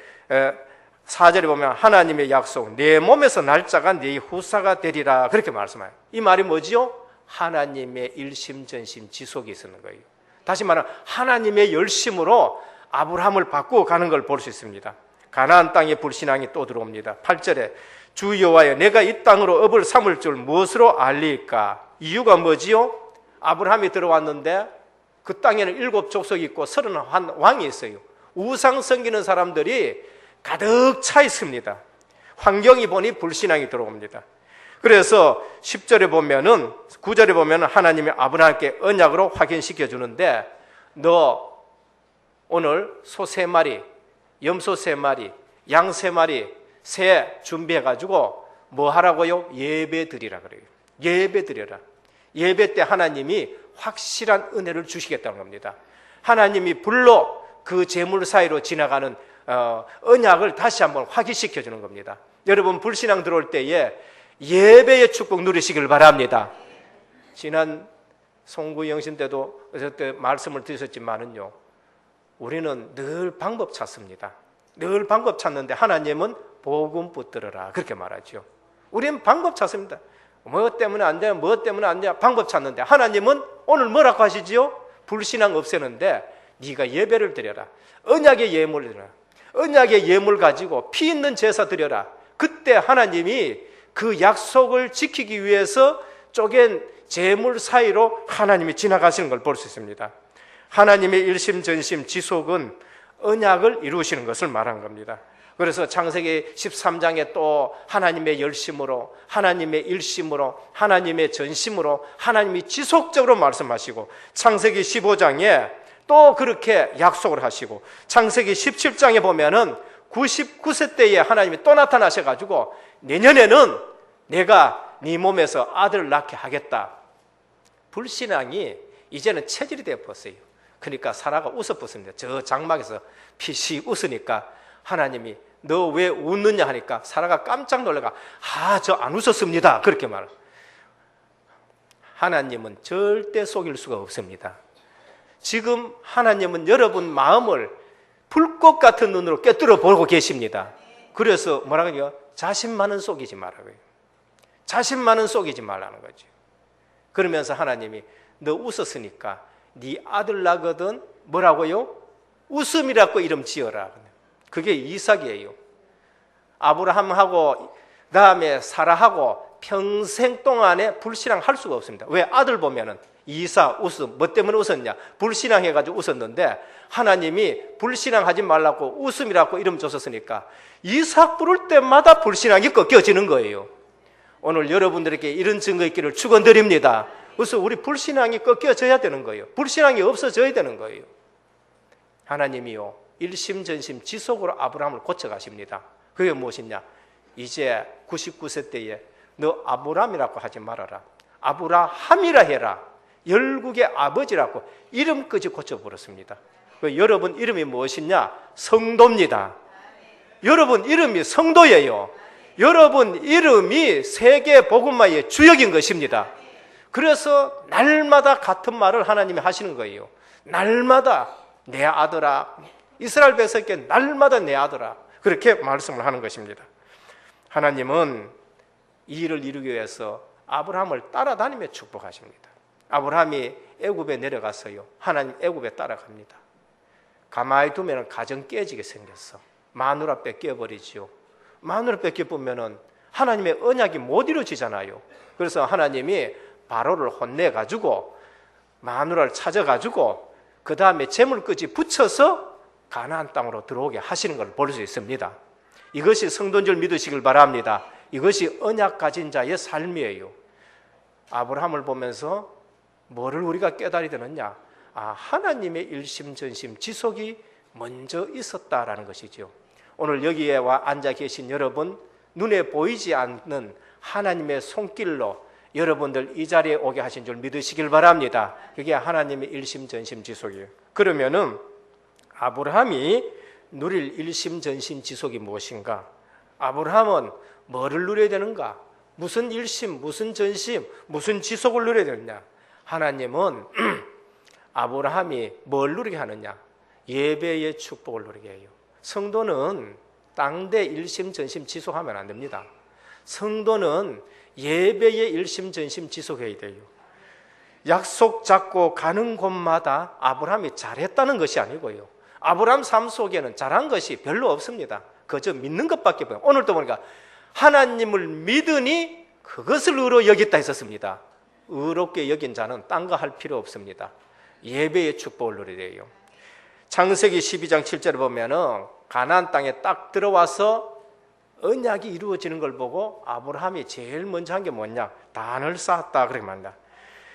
4절에 보면 하나님의 약속 내 몸에서 날짜가 네 후사가 되리라 그렇게 말씀해요. 이 말이 뭐지요? 하나님의 일심전심 지속이 있는 거예요. 다시 말하면 하나님의 열심으로 아브라함을 바꾸어 가는 걸 볼 수 있습니다. 가나안 땅에 불신앙이 또 들어옵니다. 8절에 주 여호와여 내가 이 땅으로 업을 삼을 줄 무엇으로 알리까? 이유가 뭐지요? 아브라함이 들어왔는데 그 땅에는 7 족속이 있고 31 왕이 있어요. 우상 섬기는 사람들이 가득 차 있습니다. 환경이 보니 불신앙이 들어옵니다. 그래서 10절에 보면은 9절에 보면은 하나님이 아브라함께 언약으로 확인시켜 주는데 너 오늘 소 3마리, 염소 3마리, 양 3마리, 새 준비해가지고 뭐 하라고요? 예배 드리라 그래요. 예배 드려라. 예배 때 하나님이 확실한 은혜를 주시겠다는 겁니다. 하나님이 불로 그 제물 사이로 지나가는 언약을 다시 한번 확인시켜 주는 겁니다. 여러분 불신앙 들어올 때에 예배의 축복 누리시길 바랍니다. 지난 송구 영신 때도 그때 말씀을 드렸지만은요, 우리는 늘 방법 찾습니다. 늘 방법 찾는데 하나님은 복음 붙들어라 그렇게 말하죠. 우리는 방법 찾습니다. 뭐 때문에 안 돼, 뭐 때문에 안 돼, 방법 찾는데 하나님은 오늘 뭐라고 하시지요? 불신앙 없애는데 네가 예배를 드려라. 언약의 예물을 드려라. 언약의 예물 가지고 피 있는 제사 드려라. 그때 하나님이 그 약속을 지키기 위해서 쪼갠 제물 사이로 하나님이 지나가시는 걸 볼 수 있습니다. 하나님의 일심전심 지속은 언약을 이루시는 것을 말한 겁니다. 그래서 창세기 13장에 또 하나님의 열심으로, 하나님의 일심으로, 하나님의 전심으로 하나님이 지속적으로 말씀하시고, 창세기 15장에 또 그렇게 약속을 하시고, 창세기 17장에 보면은 99세 때에 하나님이 또 나타나셔가지고 내년에는 내가 네 몸에서 아들을 낳게 하겠다. 불신앙이 이제는 체질이 되어버렸어요. 그러니까 사라가 웃어버렸습니다. 저 장막에서 피시 웃으니까 하나님이 너 왜 웃느냐 하니까 사라가 깜짝 놀라가 저 안 웃었습니다 그렇게 말해요. 하나님은 절대 속일 수가 없습니다. 지금 하나님은 여러분 마음을 불꽃 같은 눈으로 꿰뚫어 보고 계십니다. 그래서 뭐라고 해요? 자신만은 속이지 말라고요. 자신만은 속이지 말라는 거죠. 그러면서 하나님이 너 웃었으니까 네 아들 나거든 뭐라고요? 웃음이라고 이름 지어라. 그게 이삭이에요. 아브라함하고 그다음에 사라하고 평생 동안에 불신앙 할 수가 없습니다. 왜? 아들 보면은 이삭 웃음, 뭐 때문에 웃었냐? 불신앙해가지고 웃었는데 하나님이 불신앙하지 말라고 웃음이라고 이름 줬었으니까 이삭 부를 때마다 불신앙이 꺾여지는 거예요. 오늘 여러분들에게 이런 증거 있기를 축원드립니다. 그래서 우리 불신앙이 꺾여져야 되는 거예요. 불신앙이 없어져야 되는 거예요. 하나님이요 일심전심 지속으로 아브라함을 고쳐가십니다. 그게 무엇이냐? 이제 99세 때에 너 아브라함이라고 하지 말아라. 아브라함이라 해라. 열국의 아버지라고 이름까지 고쳐버렸습니다. 여러분 이름이 무엇이냐? 성도입니다. 여러분 이름이 성도예요. 여러분 이름이 세계 복음화의 주역인 것입니다. 그래서 날마다 같은 말을 하나님이 하시는 거예요. 날마다 내 아들아, 이스라엘 백성에게 날마다 내 아들아, 그렇게 말씀을 하는 것입니다. 하나님은 이 일을 이루기 위해서 아브라함을 따라다니며 축복하십니다. 아브라함이 애굽에 내려갔어요. 하나님 애굽에 따라갑니다. 가만히 두면 가정 깨지게 생겼어. 마누라 뺏겨버리지요. 마누라 뺏겨보면 하나님의 언약이 못 이루어지잖아요. 그래서 하나님이 바로를 혼내가지고 마누라를 찾아가지고 그 다음에 재물까지 붙여서 가나안 땅으로 들어오게 하시는 걸 볼 수 있습니다. 이것이 성도인 줄 믿으시길 바랍니다. 이것이 언약 가진 자의 삶이에요. 아브라함을 보면서 뭐를 우리가 깨달이 되느냐? 하나님의 일심전심 지속이 먼저 있었다라는 것이죠. 오늘 여기에 와 앉아 계신 여러분, 눈에 보이지 않는 하나님의 손길로 여러분들 이 자리에 오게 하신 줄 믿으시길 바랍니다. 그게 하나님의 일심전심지속이에요. 그러면은 아브라함이 누릴 일심전심지속이 무엇인가? 아브라함은 뭐를 누려야 되는가? 무슨 일심, 무슨 전심, 무슨 지속을 누려야 되느냐? 하나님은 아브라함이 뭘 누리게 하느냐? 예배의 축복을 누리게 해요. 성도는 땅대 일심, 전심 지속하면 안 됩니다. 성도는 예배의 일심, 전심 지속해야 돼요. 약속 잡고 가는 곳마다 아브라함이 잘했다는 것이 아니고요. 아브라함 삶 속에는 잘한 것이 별로 없습니다. 그저 믿는 것밖에 없어요. 오늘도 보니까 하나님을 믿으니 그것을 의로 여겼다 했었습니다. 의롭게 여긴 자는 딴 거 할 필요 없습니다. 예배의 축복을 누려야 돼요. 창세기 12장 7절에 보면은 가나안 땅에 딱 들어와서 언약이 이루어지는 걸 보고 아브라함이 제일 먼저 한 게 뭐냐? 단을 쌓았다 그렇게 말합니다.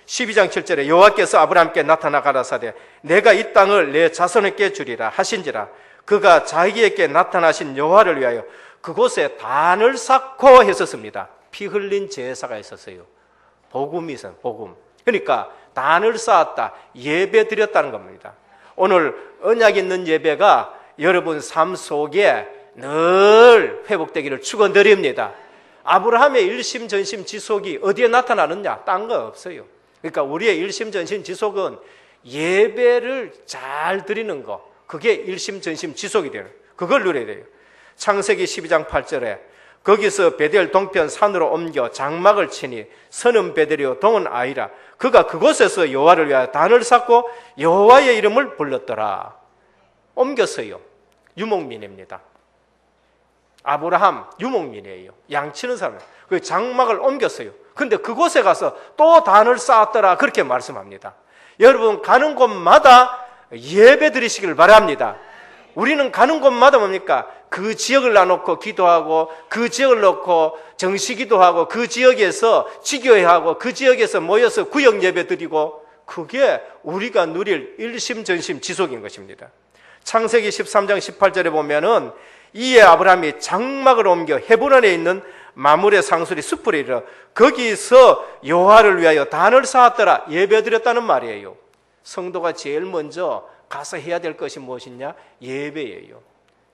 12장 7절에 여호와께서 아브라함께 나타나 가라사대 내가 이 땅을 내 자손에게 주리라 하신지라 그가 자기에게 나타나신 여호와를 위하여 그곳에 단을 쌓고 했었습니다. 피 흘린 제사가 있었어요. 복음이 있어요. 복음. 그러니까 단을 쌓았다. 예배 드렸다는 겁니다. 오늘 언약 있는 예배가 여러분 삶 속에 늘 회복되기를 축원드립니다. 아브라함의 일심전심 지속이 어디에 나타나느냐? 딴 거 없어요. 그러니까 우리의 일심전심 지속은 예배를 잘 드리는 거, 그게 일심전심 지속이 되는, 그걸 누려야 돼요. 창세기 12장 8절에 거기서 베델 동편 산으로 옮겨 장막을 치니 서는 베델이요 동은 아이라 그가 그곳에서 여호와를 위하여 단을 쌓고 여호와의 이름을 불렀더라. 옮겼어요. 유목민입니다. 아브라함 유목민이에요. 양치는 사람. 그 장막을 옮겼어요. 근데 그곳에 가서 또 단을 쌓았더라 그렇게 말씀합니다. 여러분 가는 곳마다 예배 드리시길 바랍니다. 우리는 가는 곳마다 뭡니까? 그 지역을 나놓고 기도하고 그 지역을 놓고 정시기도하고 그 지역에서 지교회하고 그 지역에서 모여서 구역 예배 드리고 그게 우리가 누릴 일심전심 지속인 것입니다. 창세기 13장 18절에 보면은 이에 아브라함이 장막을 옮겨 헤브론에 있는 마물의 상수리 숲으로 이르러 거기서 여호와를 위하여 단을 쌓았더라 예배드렸다는 말이에요. 성도가 제일 먼저 가서 해야 될 것이 무엇이냐? 예배예요.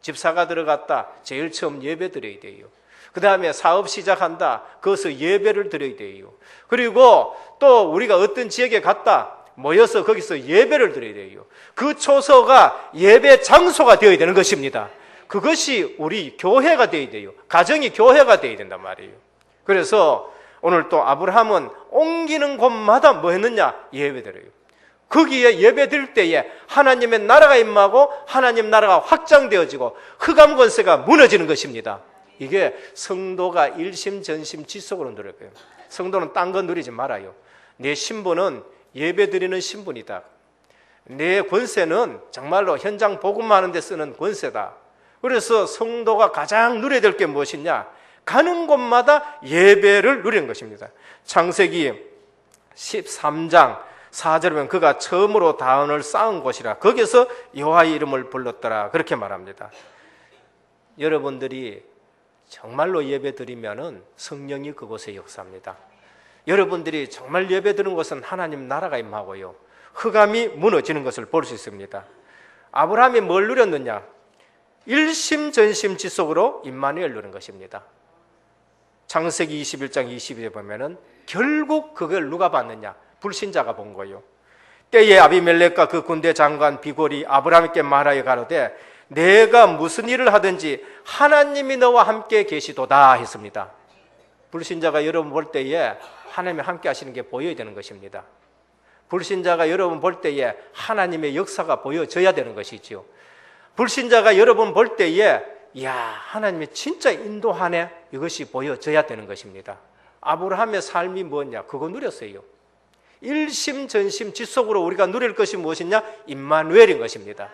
집사가 들어갔다 제일 처음 예배 드려야 돼요. 그 다음에 사업 시작한다 거기서 예배를 드려야 돼요. 그리고 또 우리가 어떤 지역에 갔다 모여서 거기서 예배를 드려야 돼요. 그 초소가 예배 장소가 되어야 되는 것입니다. 그것이 우리 교회가 되어야 돼요. 가정이 교회가 되어야 된단 말이에요. 그래서 오늘 또 아브라함은 옮기는 곳마다 뭐 했느냐? 예배 드려요. 거기에 예배 드릴 때에 하나님의 나라가 임하고 하나님 나라가 확장되어지고 흑암 권세가 무너지는 것입니다. 이게 성도가 일심전심 지속으로 누릴 거예요. 성도는 딴 거 누리지 말아요. 내 신분은 예배 드리는 신분이다. 내 권세는 정말로 현장 복음하는 데 쓰는 권세다. 그래서 성도가 가장 누려야 될 게 무엇이냐? 가는 곳마다 예배를 누리는 것입니다. 창세기 13장 4절에 보면 그가 처음으로 단을 쌓은 곳이라 거기서 여호와의 이름을 불렀더라 그렇게 말합니다. 여러분들이 정말로 예배 드리면은 성령이 그곳에 역사합니다. 여러분들이 정말 예배 드리는 곳은 하나님 나라가 임하고요 흑암이 무너지는 것을 볼 수 있습니다. 아브라함이 뭘 누렸느냐? 일심전심지속으로 임마누엘 누린 것입니다. 창세기 21장 22절에 보면은 결국 그걸 누가 봤느냐? 불신자가 본 거예요. 때에 아비멜렉과 그 군대 장관 비골이 아브라함께 말하여 가로되 내가 무슨 일을 하든지 하나님이 너와 함께 계시도다 했습니다. 불신자가 여러분 볼 때에 하나님이 함께 하시는 게 보여야 되는 것입니다. 불신자가 여러분 볼 때에 하나님의 역사가 보여져야 되는 것이지요. 불신자가 여러분 볼 때에 야 하나님이 진짜 인도하네 이것이 보여져야 되는 것입니다. 아브라함의 삶이 뭐냐? 그거 누렸어요. 일심전심 지속으로 우리가 누릴 것이 무엇이냐? 임마누엘인 것입니다.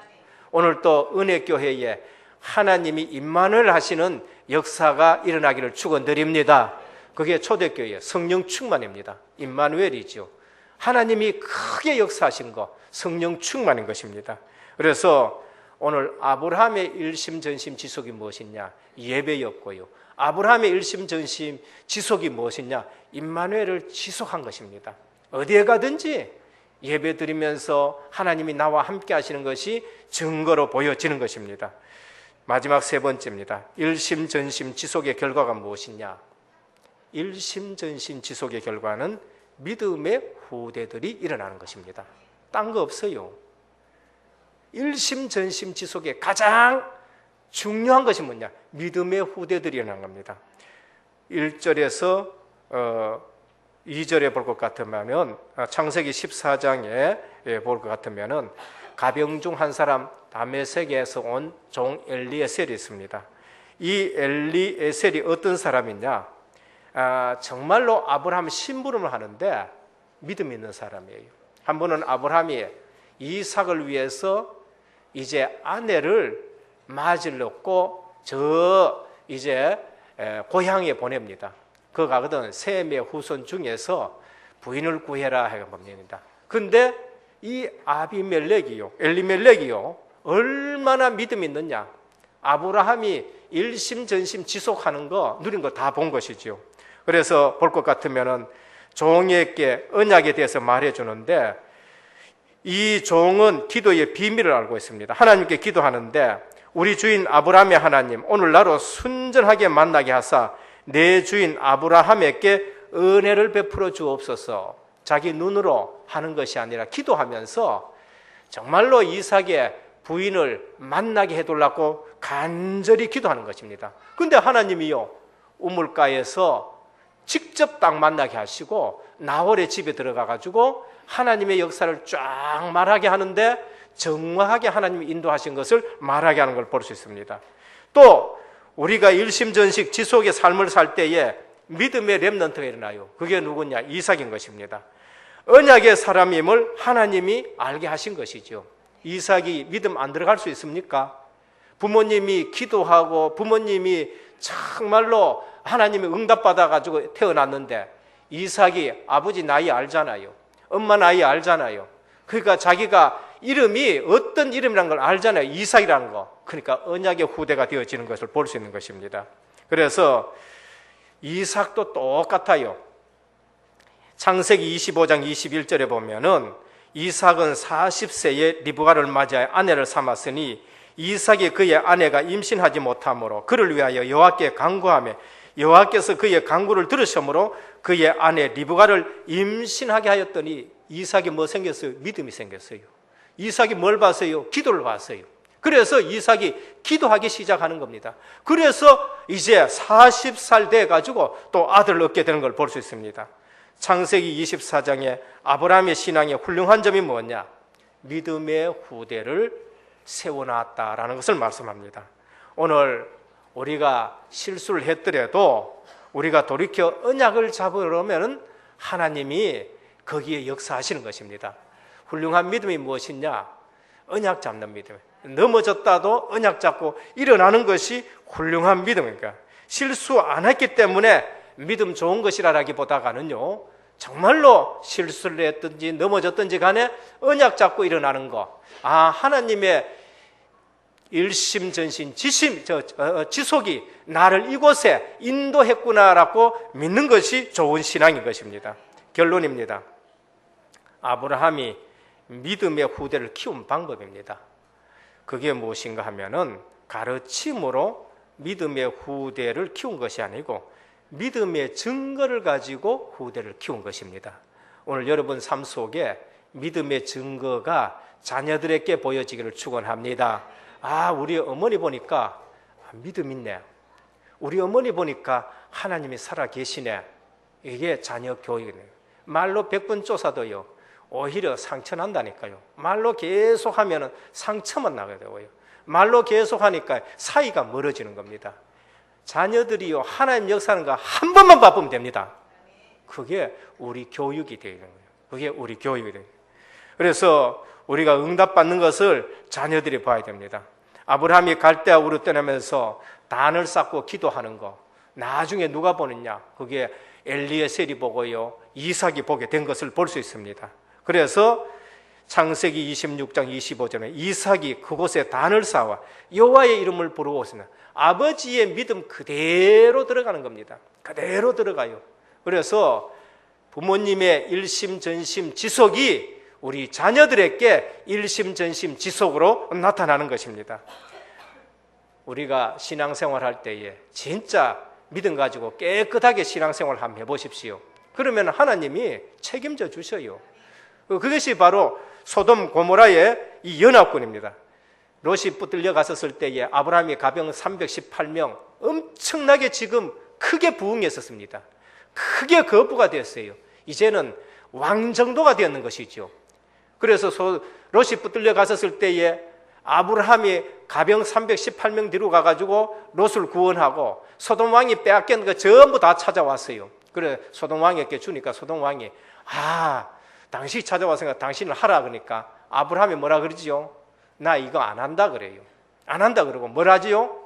오늘 또 은혜교회에 하나님이 임마누엘 하시는 역사가 일어나기를 축원드립니다. 그게 초대교회 성령 충만입니다. 임마누엘이죠. 하나님이 크게 역사하신 거 성령 충만인 것입니다. 그래서 오늘 아브라함의 일심전심 지속이 무엇이냐? 예배였고요. 아브라함의 일심전심 지속이 무엇이냐? 임마누엘을 지속한 것입니다. 어디에 가든지 예배 드리면서 하나님이 나와 함께 하시는 것이 증거로 보여지는 것입니다. 마지막 세 번째입니다. 일심전심 지속의 결과가 무엇이냐? 일심전심 지속의 결과는 믿음의 후대들이 일어나는 것입니다. 딴 거 없어요. 일심전심 지속의 가장 중요한 것이 뭐냐? 믿음의 후대들이 일어나는 겁니다. 1절에서 2절에 볼 것 같으면, 창세기 14장에 볼 것 같으면 가병 중 한 사람 다메섹에서 온 종 엘리에셀이 있습니다. 이 엘리에셀이 어떤 사람이냐? 정말로 아브라함 심부름을 하는데 믿음 있는 사람이에요. 한 번은 아브라함이 이삭을 위해서 이제 아내를 맞으려고 이제 고향에 보냅니다. 그 가거든 셈의 후손 중에서 부인을 구해라 하고 봅니다. 근데 이 엘리멜렉이요 얼마나 믿음이 있느냐? 아브라함이 일심전심 지속하는 거 누린 거 다 본 것이지요. 그래서 볼 것 같으면은 종에게 언약에 대해서 말해주는데, 이 종은 기도의 비밀을 알고 있습니다. 하나님께 기도하는데, 우리 주인 아브라함의 하나님, 오늘 나로 순전하게 만나게 하사 내 주인 아브라함에게 은혜를 베풀어 주옵소서. 자기 눈으로 하는 것이 아니라 기도하면서 정말로 이삭의 부인을 만나게 해달라고 간절히 기도하는 것입니다. 그런데 하나님이요 우물가에서 직접 딱 만나게 하시고 나홀의 집에 들어가 가지고 하나님의 역사를 쫙 말하게 하는데, 정확하게 하나님이 인도하신 것을 말하게 하는 걸 볼 수 있습니다. 또 우리가 일심전식 지속의 삶을 살 때에 믿음의 렘넌트가 일어나요. 그게 누구냐? 이삭인 것입니다. 언약의 사람임을 하나님이 알게 하신 것이죠. 이삭이 믿음 안 들어갈 수 있습니까? 부모님이 기도하고 부모님이 정말로 하나님의 응답받아 가지고 태어났는데, 이삭이 아버지 나이 알잖아요. 엄마 나이 알잖아요. 그러니까 자기가 이름이 어떤 이름이라는 걸 알잖아요. 이삭이라는 거. 그러니까 언약의 후대가 되어지는 것을 볼 수 있는 것입니다. 그래서 이삭도 똑같아요. 창세기 25장 21절에 보면은 이삭은 40세에 리브가를 맞이하여 아내를 삼았으니 이삭이 그의 아내가 임신하지 못하므로 그를 위하여 여호와께 간구하며 여호와께서 그의 간구를 들으심으로 그의 아내 리브가를 임신하게 하였더니, 이삭이 뭐 생겼어요? 믿음이 생겼어요. 이삭이 뭘 봤어요? 기도를 봤어요. 그래서 이삭이 기도하기 시작하는 겁니다. 그래서 이제 40살 돼 가지고 또 아들을 얻게 되는 걸 볼 수 있습니다. 창세기 24장에 아브라함의 신앙의 훌륭한 점이 뭐냐? 믿음의 후대를 세워놨다라는 것을 말씀합니다. 오늘 우리가 실수를 했더라도 우리가 돌이켜 언약을 잡으려면 하나님이 거기에 역사하시는 것입니다. 훌륭한 믿음이 무엇이냐? 언약 잡는 믿음. 넘어졌다도 언약 잡고 일어나는 것이 훌륭한 믿음이니까. 실수 안 했기 때문에 믿음 좋은 것이라기보다는요, 정말로 실수를 했든지 넘어졌든지 간에 언약 잡고 일어나는 거. 하나님의 일심전심 지속이 나를 이곳에 인도했구나라고 믿는 것이 좋은 신앙인 것입니다. 결론입니다. 아브라함이 믿음의 후대를 키운 방법입니다. 그게 무엇인가 하면은 가르침으로 믿음의 후대를 키운 것이 아니고 믿음의 증거를 가지고 후대를 키운 것입니다. 오늘 여러분 삶 속에 믿음의 증거가 자녀들에게 보여지기를 축원합니다. 우리 어머니 보니까 믿음 있네. 우리 어머니 보니까 하나님이 살아 계시네. 이게 자녀 교육이네요. 말로 100번 쫓아도요, 오히려 상처 난다니까요. 말로 계속하면 상처만 나게 되고요. 말로 계속하니까 사이가 멀어지는 겁니다. 자녀들이요, 하나님 역사하는 거 한 번만 바꾸면 됩니다. 그게 우리 교육이 되는 거예요. 그게 우리 교육이 되는 거예요. 그래서 우리가 응답받는 것을 자녀들이 봐야 됩니다. 아브라함이 갈대아 우르 떠나면서 단을 쌓고 기도하는 거, 나중에 누가 보느냐? 그게 엘리에셀이 보고요, 이삭이 보게 된 것을 볼 수 있습니다. 그래서 창세기 26장 25절에 이삭이 그곳에 단을 쌓아 여호와의 이름을 부르고 있으나 아버지의 믿음 그대로 들어가는 겁니다. 그대로 들어가요. 그래서 부모님의 일심전심지속이 우리 자녀들에게 일심전심지속으로 나타나는 것입니다. 우리가 신앙생활할 때에 진짜 믿음 가지고 깨끗하게 신앙생활 한번 해보십시오. 그러면 하나님이 책임져 주셔요. 그것이 바로 소돔 고모라의 이 연합군입니다. 롯이 붙들려 갔었을 때에 아브라함이 가병 318명 엄청나게 지금 크게 부흥했었습니다. 크게 거부가 되었어요. 이제는 왕 정도가 되었는 것이죠. 그래서 롯이 붙들려 갔었을 때에 아브라함이 가병 318명 뒤로 가가지고 롯을 구원하고 소돔 왕이 빼앗긴 거 전부 다 찾아왔어요. 그래 소돔 왕에게 주니까 소돔 왕이 당신이 찾아왔으니까 당신을 하라 그러니까 아브라함이 뭐라 그러지요? 나 이거 안 한다 그래요. 안 한다 그러고 뭘 하지요?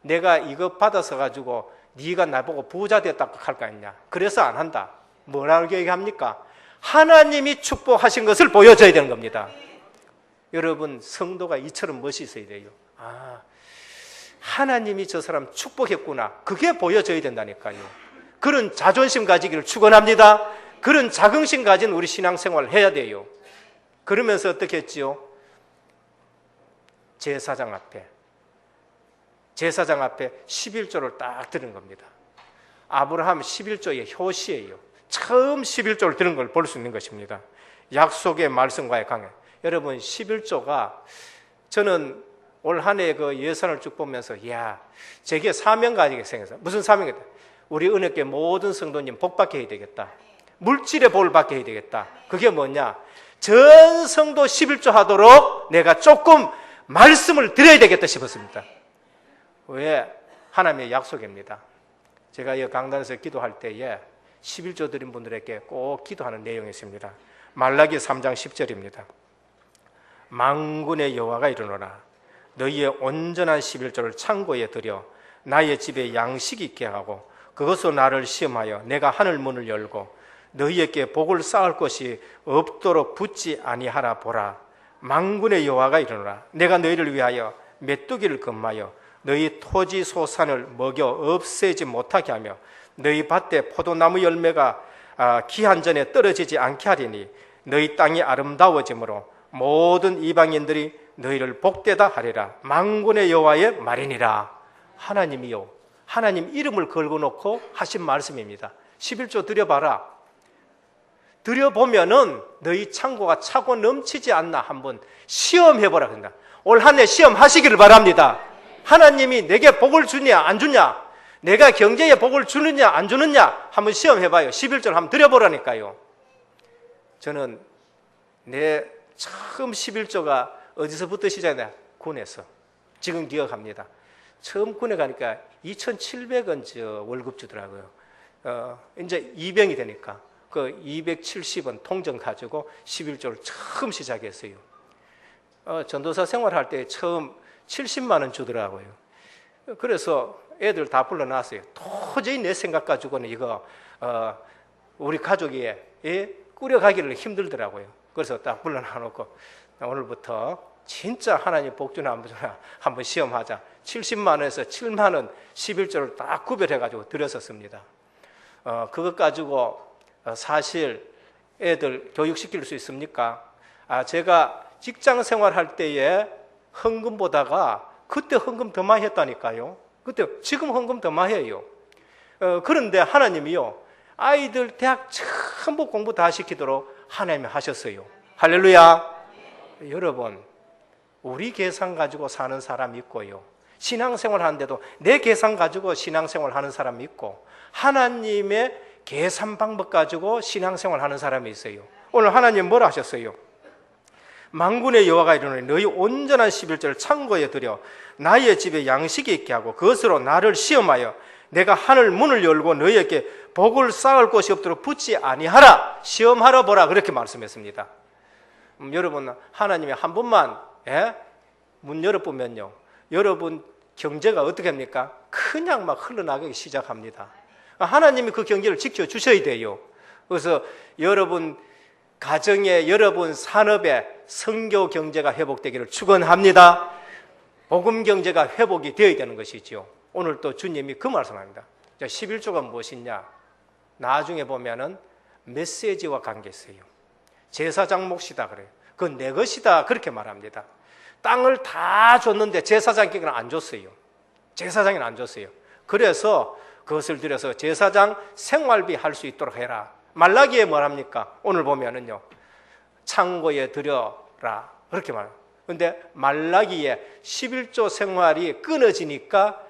내가 이거 받아서 가지고 네가 나보고 부자 됐다고 할 거 아니냐. 그래서 안 한다. 뭐라고 얘기합니까? 하나님이 축복하신 것을 보여줘야 되는 겁니다. 여러분 성도가 이처럼 멋이 있어야 돼요. 하나님이 저 사람 축복했구나. 그게 보여줘야 된다니까요. 그런 자존심 가지기를 축원합니다. 그런 자긍심 가진 우리 신앙생활을 해야 돼요. 그러면서 어떻게 했지요? 제사장 앞에 11조를 딱 드는 겁니다. 아브라함 11조의 효시예요. 처음 11조를 드는 걸 볼 수 있는 것입니다. 약속의 말씀과의 강해. 여러분 11조가 저는 올 한 해 그 예산을 쭉 보면서 제게 사명 가지게 생겨서 무슨 사명이다? 우리 은혜교회 모든 성도님 복 받게 해야 되겠다. 물질의 복을 받게 해야 되겠다. 그게 뭐냐? 전 성도 11조 하도록 내가 조금 말씀을 드려야 되겠다 싶었습니다. 왜? 하나님의 약속입니다. 제가 이 강단에서 기도할 때에 11조 드린 분들에게 꼭 기도하는 내용이 있습니다. 말라기 3장 10절입니다. 만군의 여호와가 이르노라 너희의 온전한 11조를 창고에 들여 나의 집에 양식이 있게 하고 그것으로 나를 시험하여 내가 하늘 문을 열고 너희에게 복을 쌓을 것이 없도록 붙지 아니하라 보라. 만군의 여호와가 이르노라 내가 너희를 위하여 메뚜기를 금하여 너희 토지 소산을 먹여 없애지 못하게 하며 너희 밭에 포도나무 열매가 기한 전에 떨어지지 않게 하리니 너희 땅이 아름다워지므로 모든 이방인들이 너희를 복되다 하리라. 만군의 여호와의 말이니라. 하나님이요, 하나님 이름을 걸고 놓고 하신 말씀입니다. 11조 드려봐라. 드려보면은 너희 창고가 차고 넘치지 않나 한번 시험해보라. 그런다. 올 한 해 시험하시기를 바랍니다. 하나님이 내게 복을 주냐 안 주냐, 내가 경제에 복을 주느냐 안 주느냐 한번 시험해봐요. 11조를 한번 드려보라니까요. 저는 내 처음 11조가 어디서부터 시작했냐? 군에서. 지금 기억합니다. 처음 군에 가니까 2,700원 저 월급 주더라고요. 이제 2병이 되니까 그 270원 통정 가지고 11조를 처음 시작했어요. 전도사 생활할 때 처음 70만 원 주더라고요. 그래서 애들 다 불러놨어요. 도저히 내 생각 가지고는 이거 우리 가족이 꾸려가기를 힘들더라고요. 그래서 딱 불러놔놓고 오늘부터 진짜 하나님 복 주나 안 주나 한번 시험하자. 70만 원에서 7만 원 11조를 딱 구별해가지고 드렸었습니다. 그것 가지고 사실 애들 교육시킬 수 있습니까? 제가 직장 생활할 때에 헌금 보다가 그때 헌금 더 많이 했다니까요. 그때 지금 헌금 더 많이 해요. 그런데 하나님이요, 아이들 대학 전부 공부 다 시키도록 하나님이 하셨어요. 할렐루야. 여러분, 우리 계산 가지고 사는 사람이 있고요, 신앙생활 하는데도 내 계산 가지고 신앙생활 하는 사람이 있고, 하나님의 계산 방법 가지고 신앙생활 하는 사람이 있어요. 오늘 하나님 뭘 하셨어요? 만군의 여호와가 이르노니 너희 온전한 11조를 창고에 들여 나의 집에 양식이 있게 하고 그것으로 나를 시험하여 내가 하늘 문을 열고 너희에게 복을 쌓을 곳이 없도록 붙지 아니하라. 시험하러 보라. 그렇게 말씀했습니다. 여러분, 하나님이 한 번만 문 열어보면요, 여러분 경제가 어떻게 합니까? 그냥 막 흘러나가기 시작합니다. 하나님이 그 경제를 지켜주셔야 돼요. 그래서 여러분 가정에 여러분 산업에 선교 경제가 회복되기를 축원합니다. 복음 경제가 회복이 되어야 되는 것이지요. 오늘 또 주님이 그 말씀합니다. 11조가 무엇이냐? 나중에 보면은 메시지와 관계 있어요. 제사장 몫이다 그래요. 그건 내 것이다 그렇게 말합니다. 땅을 다 줬는데 제사장에게는 안 줬어요. 제사장에는 안 줬어요. 그래서 그것을 들여서 제사장 생활비 할 수 있도록 해라. 말라기에 뭐랍니까? 오늘 보면은요, 창고에 들여라 그렇게 말해요. 그런데 말라기에 11조 생활이 끊어지니까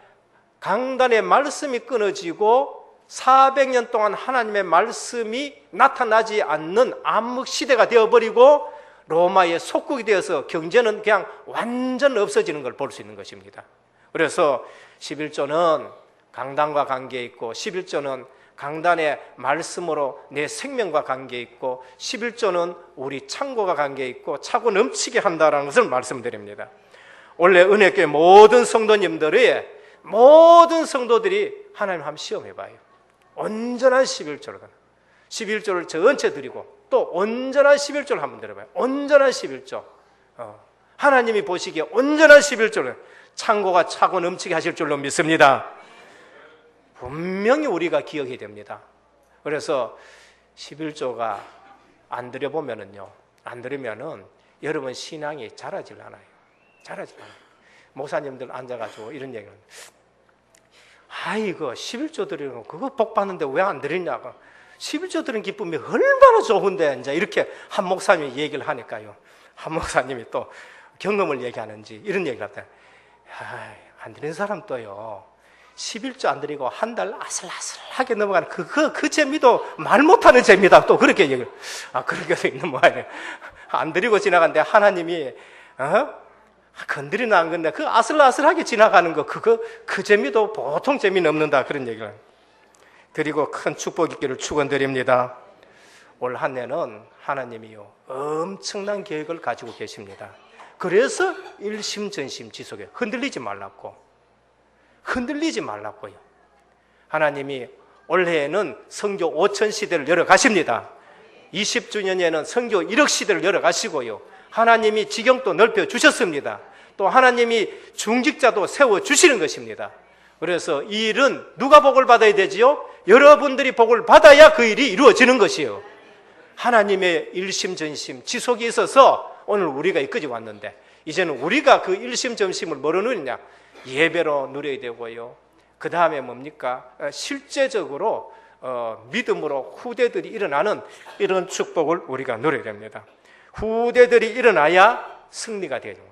강단의 말씀이 끊어지고 400년 동안 하나님의 말씀이 나타나지 않는 암흑 시대가 되어버리고 로마의 속국이 되어서 경제는 그냥 완전 없어지는 걸 볼 수 있는 것입니다. 그래서 11조는 강단과 관계 있고 11조는 강단의 말씀으로 내 생명과 관계 있고 11조는 우리 창고가 관계 있고 차고 넘치게 한다는 것을 말씀드립니다. 원래 은혜교회 모든 성도들이 하나님 한번 시험해봐요. 온전한 11조를 전체 드리고 또 온전한 11조를 한번 드려봐요. 온전한 11조. 하나님이 보시기에 온전한 11조를 창고가 차고 넘치게 하실 줄로 믿습니다. 분명히 우리가 기억해야 됩니다. 그래서 11조가 안 드려보면은요, 안 드리면은 여러분 신앙이 자라질 않아요. 목사님들 앉아가지고 이런 얘기를 합니다. 아이고 11조 드리는 그거 복 받는데 왜 안 드리냐고. 11조 드리는 기쁨이 얼마나 좋은데 이제 이렇게 한 목사님이 얘기를 하니까요. 한 목사님이 또 경험을 얘기하는지 이런 얘기를 합니다. 안 드리는 사람 또요, 11조 안 드리고 한 달 아슬아슬하게 넘어가는 그 재미도 말 못하는 재미다. 또 그렇게 얘기를. 그렇게 있는 모양이에요. 안 드리고 지나갔는데 하나님이 건드리나 안 건드리나 그 아슬아슬하게 지나가는 거 그 재미도 보통 재미는 없는다. 그런 얘기를. 그리고 큰 축복 있기를 축원드립니다. 올 한 해는 하나님이요 엄청난 계획을 가지고 계십니다. 그래서 일심전심 지속해 흔들리지 말라고요. 하나님이 올해에는 선교 5천 시대를 열어가십니다. 20주년에는 선교 1억 시대를 열어가시고요. 하나님이 지경도 넓혀주셨습니다. 또 하나님이 중직자도 세워주시는 것입니다. 그래서 이 일은 누가 복을 받아야 되지요? 여러분들이 복을 받아야 그 일이 이루어지는 것이요. 하나님의 일심전심 지속이 있어서 오늘 우리가 이까지 왔는데, 이제는 우리가 그 일심전심을 뭐로 누리냐? 예배로 누려야 되고요. 그 다음에 뭡니까? 실제적으로 믿음으로 후대들이 일어나는 이런 축복을 우리가 누려야 됩니다. 후대들이 일어나야 승리가 되는 거예요.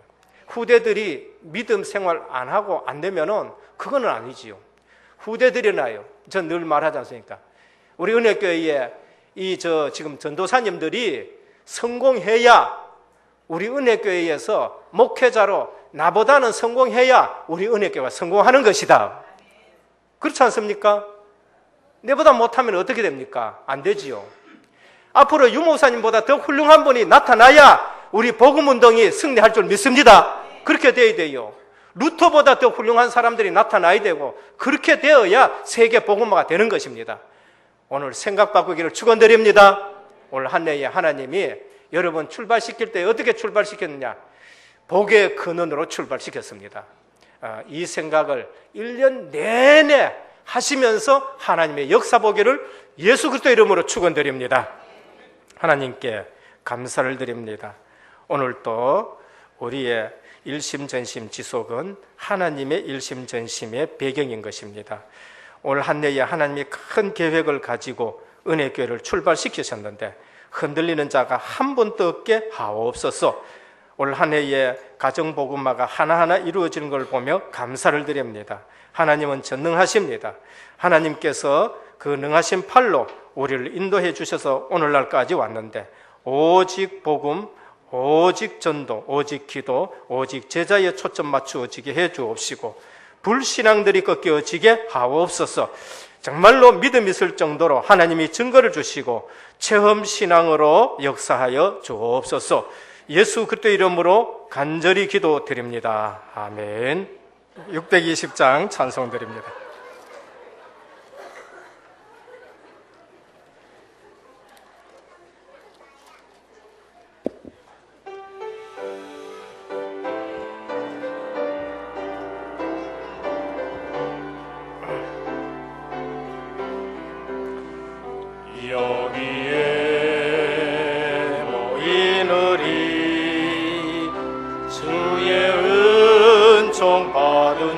후대들이 믿음 생활 안 하고 안 되면은 그거는 아니지요. 후대들이 일어나요. 전 늘 말하지 않습니까? 우리 은혜교회에 지금 전도사님들이 성공해야 우리 은혜교회에서 목회자로 나보다는 성공해야 우리 은혜교회가 성공하는 것이다. 그렇지 않습니까? 내보다 못하면 어떻게 됩니까? 안 되지요. 앞으로 유목사님보다 더 훌륭한 분이 나타나야 우리 복음운동이 승리할 줄 믿습니다. 그렇게 돼야 돼요. 루터보다 더 훌륭한 사람들이 나타나야 되고 그렇게 되어야 세계 복음화가 되는 것입니다. 오늘 생각 바꾸기를 축원드립니다. 오늘 한 해에 하나님이 여러분 출발시킬 때 어떻게 출발시켰느냐? 복의 근원으로 출발시켰습니다. 이 생각을 1년 내내 하시면서 하나님의 역사 보기를 예수 그리스도 이름으로 축원드립니다. 하나님께 감사를 드립니다. 오늘 또 우리의 일심전심 지속은 하나님의 일심전심의 배경인 것입니다. 올 한 해에 하나님이 큰 계획을 가지고 은혜교회를 출발시키셨는데 흔들리는 자가 한 분도 없게 하옵소서. 올 한 해에 가정복음화가 하나하나 이루어지는 걸 보며 감사를 드립니다. 하나님은 전능하십니다. 하나님께서 그 능하신 팔로 우리를 인도해 주셔서 오늘날까지 왔는데 오직 복음, 오직 전도, 오직 기도, 오직 제자에 초점 맞추어지게 해 주옵시고 불신앙들이 꺾여지게 하옵소서. 정말로 믿음 있을 정도로 하나님이 증거를 주시고 체험신앙으로 역사하여 주옵소서. 예수 그리스도 이름으로 간절히 기도드립니다. 아멘. 620장 찬송드립니다.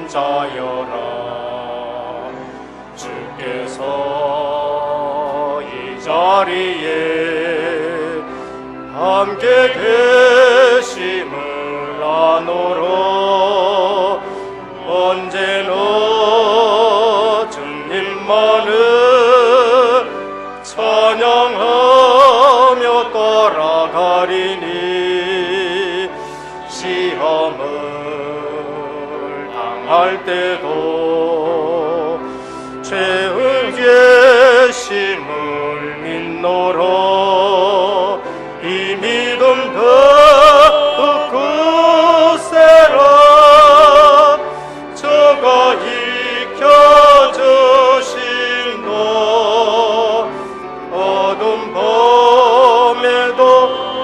자여라. 주께서 이 자리에 함께 계심을 아노라. 언제나 주님만을 찬양하며 따라가리니 시험을 당할 때도 죄의 계심을 믿노라. 이 믿음 더욱 굳세라. 저가 익혀주신다. 어둠 밤에도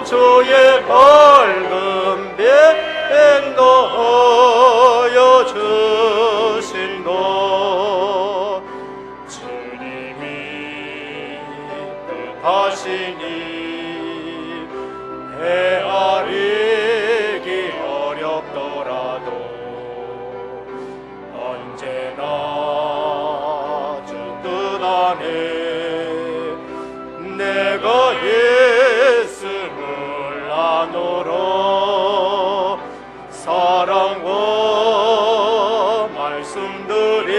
주의 밝은 빛나여 주신다. 주님이 뜻하시니 헤아리기 어렵더라도 언제나 주 뜻 안에 내가 예수를 아노라. 사랑과 말씀들이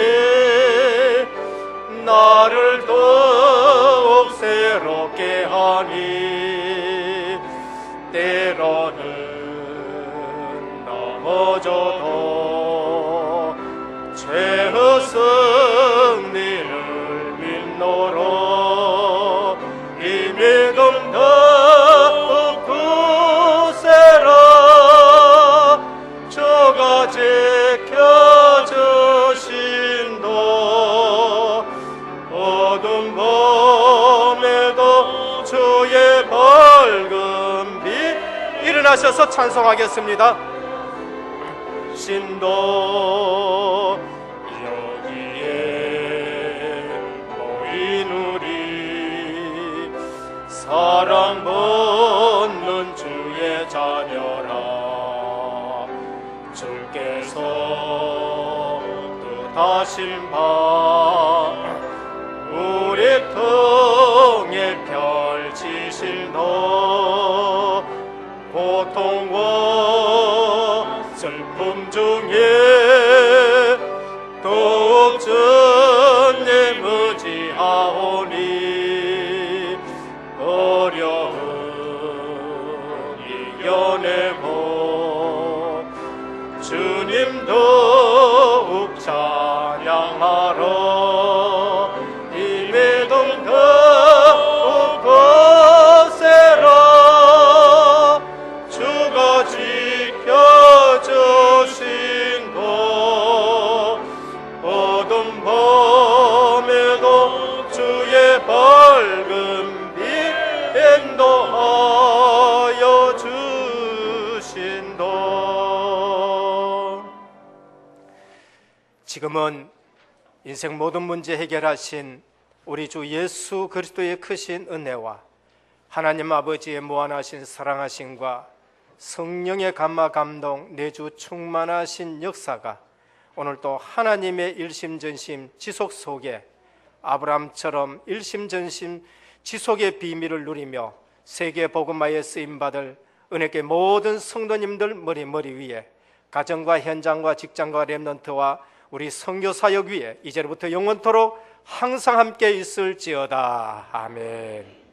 나를 더욱 새롭게 하니 때로는 넘어져도 죄의 승리를 믿노라. 이 믿음 더욱 굳세라. 주가 지켜주신다. 어둠 밤에도 주의 밝은 빛. 일어나셔서 찬송하겠습니다. 신도 여기에 모인 우리 사랑 받는 주의 자녀라. 주께서 뜻하신 바 우리 통에 펼치신 너 고통과 슬픔 중에 더욱 주님 의지하오니 어려움 이겨내고 주님 더욱 찬양하라. 이 믿음 더욱 굳세라. 주가 지켜주신다. 어둠 밤에도 주의 밝은 빛 인도하여 주신다. 지금은 인생 모든 문제 해결하신 우리 주 예수 그리스도의 크신 은혜와 하나님 아버지의 무한하신 사랑하심과 성령의 감화 감동 내주 충만하신 역사가 오늘 또 하나님의 일심전심 지속 속에 아브라함처럼 일심전심 지속의 비밀을 누리며 세계 복음화에 쓰임받을 은혜교회 모든 성도님들 머리 위에 가정과 현장과 직장과 렘넌트와 우리 선교사역 위에 이제부터 영원토록 항상 함께 있을지어다. 아멘.